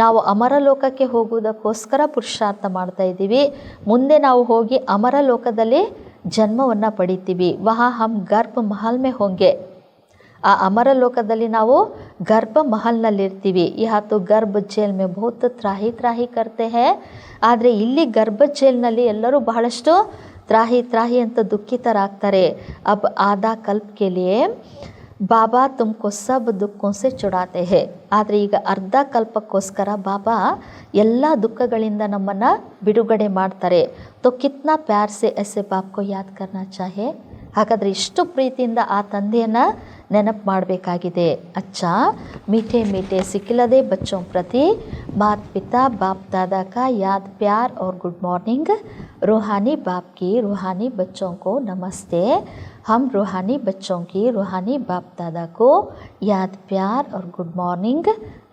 ನಾವು ಅಮರ ಲೋಕಕ್ಕೆ ಹೋಗುವುದಕ್ಕೋಸ್ಕರ ಪುರುಷಾರ್ಥ ಮಾಡ್ತಾ ಇದ್ದೀವಿ. ಮುಂದೆ ನಾವು ಹೋಗಿ ಅಮರ ಲೋಕದಲ್ಲಿ ಜನ್ಮವನ್ನು ಪಡಿತೀವಿ. ವಹಾ ಹಮ್ ಗರ್ಭ ಮಹಲ್ ಮೇ ಹೋಂಗೆ. ಆ ಅಮರ ಲೋಕದಲ್ಲಿ ನಾವು ಗರ್ಭ ಮಹಲ್ನಲ್ಲಿರ್ತೀವಿ. ಯಾತು ಗರ್ಭ ಜೇಲ್ ಮೇ ಬಹುತ್ ತ್ರಾಹಿ ತ್ರಾಹಿ ಕರ್ತೆ ಹೇ. ಆದರೆ ಇಲ್ಲಿ ಗರ್ಭ ಜೇಲ್ನಲ್ಲಿ ಎಲ್ಲರೂ ಬಹಳಷ್ಟು ತ್ರಾಹಿ ತ್ರಾಹಿ ಅಂತ ದುಃಖಿತರಾಗ್ತಾರೆ. ಅಬ್ ಆದಾ ಕಲ್ಪ್ ಕೆ ಲಿಯೆ ಬಾಬಾ ತುಮಕೋ ಸಬ್ ದುಃಖೋಸೆ ಚುಡಾತೆ ಹೇ. ಆದರೆ ಈಗ ಅರ್ಧ ಕಲ್ಪಕ್ಕೋಸ್ಕರ ಬಾಬಾ ಎಲ್ಲ ದುಃಖಗಳಿಂದ ನಮ್ಮನ್ನು ಬಿಡುಗಡೆ ಮಾಡ್ತಾರೆ. ತೋ ಕಿತ್ನಾ ಪ್ಯಾರ್ ಸೆ ಐಸೆ ಬಾಪ್ಕೋ ಯಾದ್ ಕರ್ನಾ ಚಾಹೆ. ಹಾಗಾದರೆ ಇಷ್ಟು ಪ್ರೀತಿಯಿಂದ ಆ ತಂದೆಯನ್ನು ನೆನಪು ಮಾಡಬೇಕಾಗಿದೆ. ಅಚ್ಚಾ ಮೀಠೆ ಮೀಠೆ ಸಿಕ್ಕಿಲ್ಲದೆ ಬಚ್ಚೋं ಪ್ರತಿ ಮಾತ್ ಪಿತಾ ಬಾಪ್ दादा का याद प्यार और गुड मॉर्निंग. रूहानी बाप की रूहानी बच्चों को नमस्ते. हम रूहानी बच्चों की रूहानी बाप दादा को याद प्यार और गुड मॉर्निंग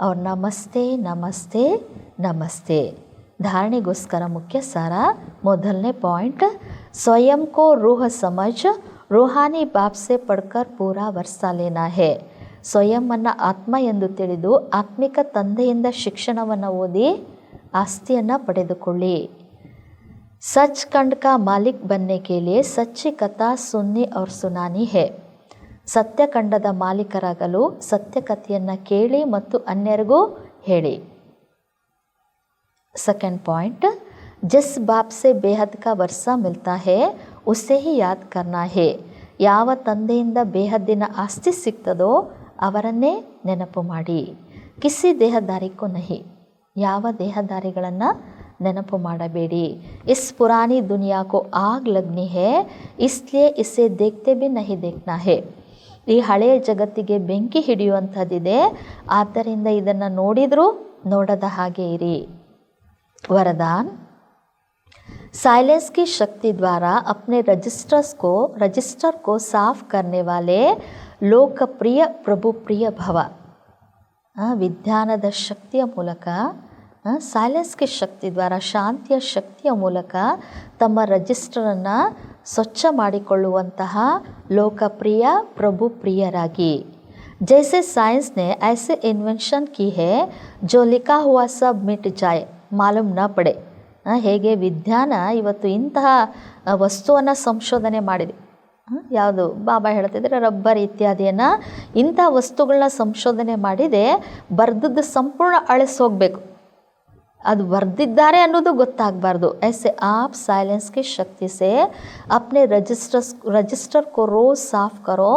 और नमस्ते नमस्ते नमस्ते. धारणೆಗೋಸ್ಕರ ಮುಖ್ಯ ಸಾರ. ಮೊದಲನೇ ಪಾಯಿಂಟ್, ಸ್ವಯಂ ಕೋ ರೂಹ ಸಮझ ರೂಹಾನಿ ಬಾಪ್ ಸೆ ಪಡ್ಕರ್ ಪೂರಾ ವರ್ಷ ಲೇನಾ ಹೇ. ಸ್ವಯಂವನ್ನು ಆತ್ಮ ಎಂದು ತಿಳಿದು ಆತ್ಮಿಕ ತಂದೆಯಿಂದ ಶಿಕ್ಷಣವನ್ನು ಓದಿ ಆಸ್ತಿಯನ್ನು ಪಡೆದುಕೊಳ್ಳಿ. सच खंड का मालिक बनने के लिए सच्ची कथा सुननी और सुनानी है. ಸತ್ಯಖಂಡದ ಮಾಲೀಕರಾಗಲು ಸತ್ಯಕಥೆಯನ್ನು ಕೇಳಿ ಮತ್ತು ಅನ್ಯರಿಗೂ ಹೇಳಿ. सेकंड पॉइंट, जिस बाप से बेहद का वर्षा मिलता है उसे ही याद करना है. ಯಾವ ತಂದೆಯಿಂದ ಬೇಹದ್ದಿನ ಆಸ್ತಿ ಸಿಗ್ತದೋ ಅವರನ್ನೇ ನೆನಪು ಮಾಡಿ. ಕಿಸಿ ದೇಹದಾರಿಕೋ ನಹಿ. ಯಾವ ದೇಹದಾರಿಗಳನ್ನು ನೆನಪು ಮಾಡಬೇಡಿ. ಇಸ್ ಪುರಾನಿ ದುನಿಯಾ ಕೋ ಆಗ್ ಲಗ್ನಿ ಹೇ, ಇಸ್ಲಿಯೇ ಇಸೆ ದೇಖ್ತೆ ಭಿ ನಹಿ ದೇಖ್ನಾ ಹೇ. ಈ ಹಳೆಯ ಜಗತ್ತಿಗೆ ಬೆಂಕಿ ಹಿಡಿಯುವಂಥದ್ದಿದೆ, ಆದ್ದರಿಂದ ಇದನ್ನು ನೋಡಿದರೂ ನೋಡದ ಹಾಗೆ ಇರಿ. वरदान, साइलेंस की शक्ति द्वारा अपने रजिस्टर को साफ करने वाले लोकप्रिय प्रभु प्रिय भव. ವಿಜ್ಞಾನದ ಶಕ್ತಿಯ ಮೂಲಕ, ಸೈಲೆನ್ಸ್ಗೆ ಶಕ್ತಿ ದ್ವಾರ ಶಾಂತಿಯ ಶಕ್ತಿಯ ಮೂಲಕ ತಮ್ಮ ರಿಜಿಸ್ಟರನ್ನು ಸ್ವಚ್ಛ ಮಾಡಿಕೊಳ್ಳುವಂತಹ ಲೋಕಪ್ರಿಯ ಪ್ರಭು ಪ್ರಿಯರಾಗಿ. जैसे साइंस ने ऐसे इन्वेंशन की है जो लिखा हुआ सब मिट जाए ಮಾಲೂಮ್ ನ ಪಡೆ. ಹೇಗೆ ವಿಜ್ಞಾನ ಇವತ್ತು ಇಂತಹ ವಸ್ತುವನ್ನು ಸಂಶೋಧನೆ ಮಾಡಿದೆ. ಯಾವುದು ಬಾಬಾ ಹೇಳ್ತಿದ್ರೆ ರಬ್ಬರ್ ಇತ್ಯಾದಿಯನ್ನು ಇಂಥ ವಸ್ತುಗಳನ್ನ ಸಂಶೋಧನೆ ಮಾಡಿದೆ, ಬರೆದದ್ದು ಸಂಪೂರ್ಣ ಅಳಿಸಿ ಹೋಗಬೇಕು, ಅದು ಬರೆದಿದ್ದಾರೆ ಅನ್ನೋದು ಗೊತ್ತಾಗಬಾರ್ದು. ऐसे आप साइलेंस की शक्ति से अपने रजिस्टर को रोज साफ करो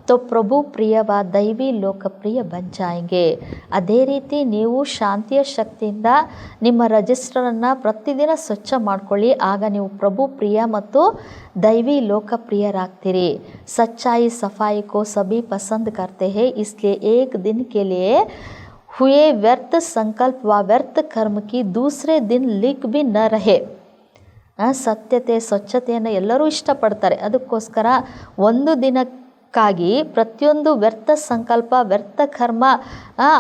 तो ಪ್ರಭು ಪ್ರಿಯವ ದೈವಿ ಲೋಕಪ್ರಿಯ ಬನ್ ಜಾಯೆಂಗೆ. ಅದೇ ರೀತಿ ನೀವು ಶಾಂತಿಯ ಶಕ್ತಿಯಿಂದ ನಿಮ್ಮ ರಿಜಿಸ್ಟರನ್ನು ಪ್ರತಿದಿನ ಸ್ವಚ್ಛ ಮಾಡ್ಕೊಳ್ಳಿ, ಆಗ ನೀವು ಪ್ರಭು ಪ್ರಿಯ ಮತ್ತು ದೈವಿ ಲೋಕಪ್ರಿಯರಾಗ್ತೀರಿ. ಸಚ್ಚಾಯಿ ಸಫಾಯಿ ಕೋ ಸಭಿ ಪಸಂದ್ ಕರ್ತೆ ಹೇ, इसलिए एक दिन के लिए हुए व्यर्थ संकल्प व व्यर्थ कर्म की दूसरे दिन लिख भी न रहे. ಸತ್ಯತೆ ಸ್ವಚ್ಛತೆಯನ್ನು ಎಲ್ಲರೂ ಇಷ್ಟಪಡ್ತಾರೆ, ಅದಕ್ಕೋಸ್ಕರ ಒಂದು ದಿನಕ್ಕಾಗಿ ಪ್ರತಿಯೊಂದು ವ್ಯರ್ಥ ಸಂಕಲ್ಪ ವ್ಯರ್ಥ ಕರ್ಮ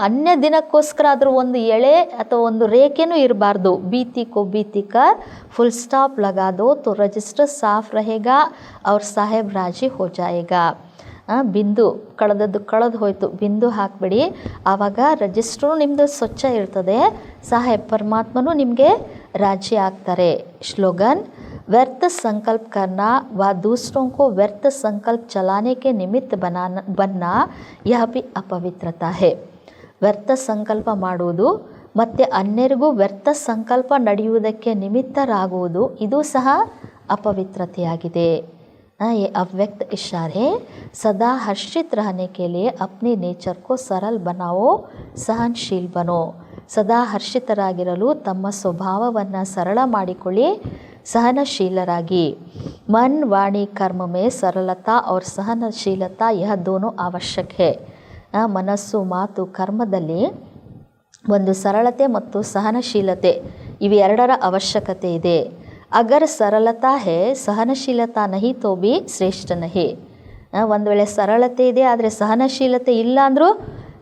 ಅನ್ಯ ದಿನಕ್ಕೋಸ್ಕರ ಆದರೂ ಒಂದು ಎಳೆ ಅಥವಾ ಒಂದು ರೇಖೆನೂ ಇರಬಾರ್ದು. बीती को बीती कर फुल स्टॉप लगा दो तो रजिस्टर साफ रहेगा और साहेब राजी हो जाएगा. ಬಿಂದು ಕಳೆದದ್ದು ಕಳೆದು ಹೋಯಿತು, ಬಿಂದು ಹಾಕಿಬಿಡಿ, ಆವಾಗ ರಿಜಿಸ್ಟ್ರು ನಿಮ್ಮದು ಸ್ವಚ್ಛ ಇರ್ತದೆ, ಸಾಹೇಬ್ ಪರಮಾತ್ಮನೂ ನಿಮಗೆ ರಾಜಿ ಆಗ್ತಾರೆ. ಸ್ಲೋಗನ್, व्यर्थ संकल्प करना व दूसरों को व्यर्थ संकल्प चलाने के निमित्त बनना यह भी अपवित्रता है. ವ್ಯರ್ಥ ಸಂಕಲ್ಪ ಮಾಡುವುದು ಮತ್ತು ಅನ್ಯರಿಗೂ ವ್ಯರ್ಥ ಸಂಕಲ್ಪ ನಡೆಯುವುದಕ್ಕೆ ನಿಮಿತ್ತರಾಗುವುದು ಇದು ಸಹ ಅಪವಿತ್ರತೆಯಾಗಿದೆ. ये अव्यक्त इशारे सदा हर्षित रहने के लिए अपनी नेचर को सरल बनाओ, सहनशील बनो. ಸದಾ ಹರ್ಷಿತರಾಗಿರಲು ತಮ್ಮ ಸ್ವಭಾವವನ್ನು ಸರಳ ಮಾಡಿಕೊಳ್ಳಿ, ಸಹನಶೀಲರಾಗಿ. मन वाणी कर्म में सरलता और सहनशीलता यह दोनों आवश्यक है. ಮನಸ್ಸು ಮಾತು ಕರ್ಮದಲ್ಲಿ ಒಂದು ಸರಳತೆ ಮತ್ತು ಸಹನಶೀಲತೆ ಇವೆರಡರ ಅವಶ್ಯಕತೆ ಇದೆ. ಅಗರ್ ಸರಳತಾ ಹೇ ಸಹನಶೀಲತಾ ನಹಿ ತೋ ಬಿ ಶ್ರೇಷ್ಠ ನಹಿ. ಒಂದು ವೇಳೆ ಸರಳತೆ ಇದೆ ಆದರೆ ಸಹನಶೀಲತೆ ಇಲ್ಲ ಅಂದರೂ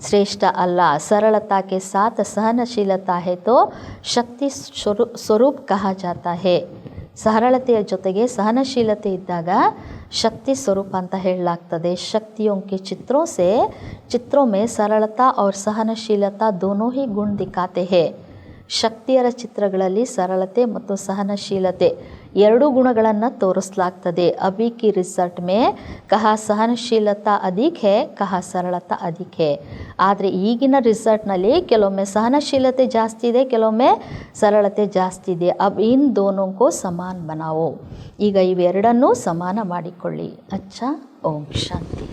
ಶ್ರೇಷ್ಠ ಅಲ್ಲ. ಸರಳತಾ ಕೆ ಸಾಥ್ ಸಹನಶೀಲತಾ ಹೇ ತೋ ಶಕ್ತಿ ಸ್ವರೂಪ್ ಕಹಾ ಜಾತಾ ಹೇ. ಸರಳತೆಯ ಜೊತೆಗೆ ಸಹನಶೀಲತೆ ಇದ್ದಾಗ ಶಕ್ತಿ ಸ್ವರೂಪ ಅಂತ ಹೇಳಲಾಗ್ತದೆ. शक्तियों के चित्रों में सरलता और सहनशीलता दोनों ही गुण दिखाते हैं. ಶಕ್ತಿಯರ ಚಿತ್ರಗಳಲ್ಲಿ ಸರಳತೆ ಮತ್ತು ಸಹನಶೀಲತೆ ಎರಡು ಗುಣಗಳನ್ನು ತೋರಿಸಲಾಗ್ತದೆ. ಅಭಿ ಕಿ ರಿಸಲ್ಟ್ ಮೇ ಕಹಾ ಸಹನಶೀಲತಾ ಅಧಿಕ್ ಹೇ, ಕಹಾ ಸರಳತಾ ಅಧಿಕ್ ಹೇ. ಆದರೆ ಈಗಿನ ರಿಸಲ್ಟ್ನಲ್ಲಿ ಕೆಲವೊಮ್ಮೆ ಸಹನಶೀಲತೆ ಜಾಸ್ತಿ ಇದೆ, ಕೆಲವೊಮ್ಮೆ ಸರಳತೆ ಜಾಸ್ತಿ ಇದೆ. ಅಬ್ ಇನ್ ದೋನೋಂಕೋ ಸಮಾನ ಬನಾವೋ. ಈಗ ಇವೆರಡನ್ನೂ ಸಮಾನ ಮಾಡಿಕೊಳ್ಳಿ. ಅಚ್ಚಾ, ಓಂ ಶಾಂತಿ.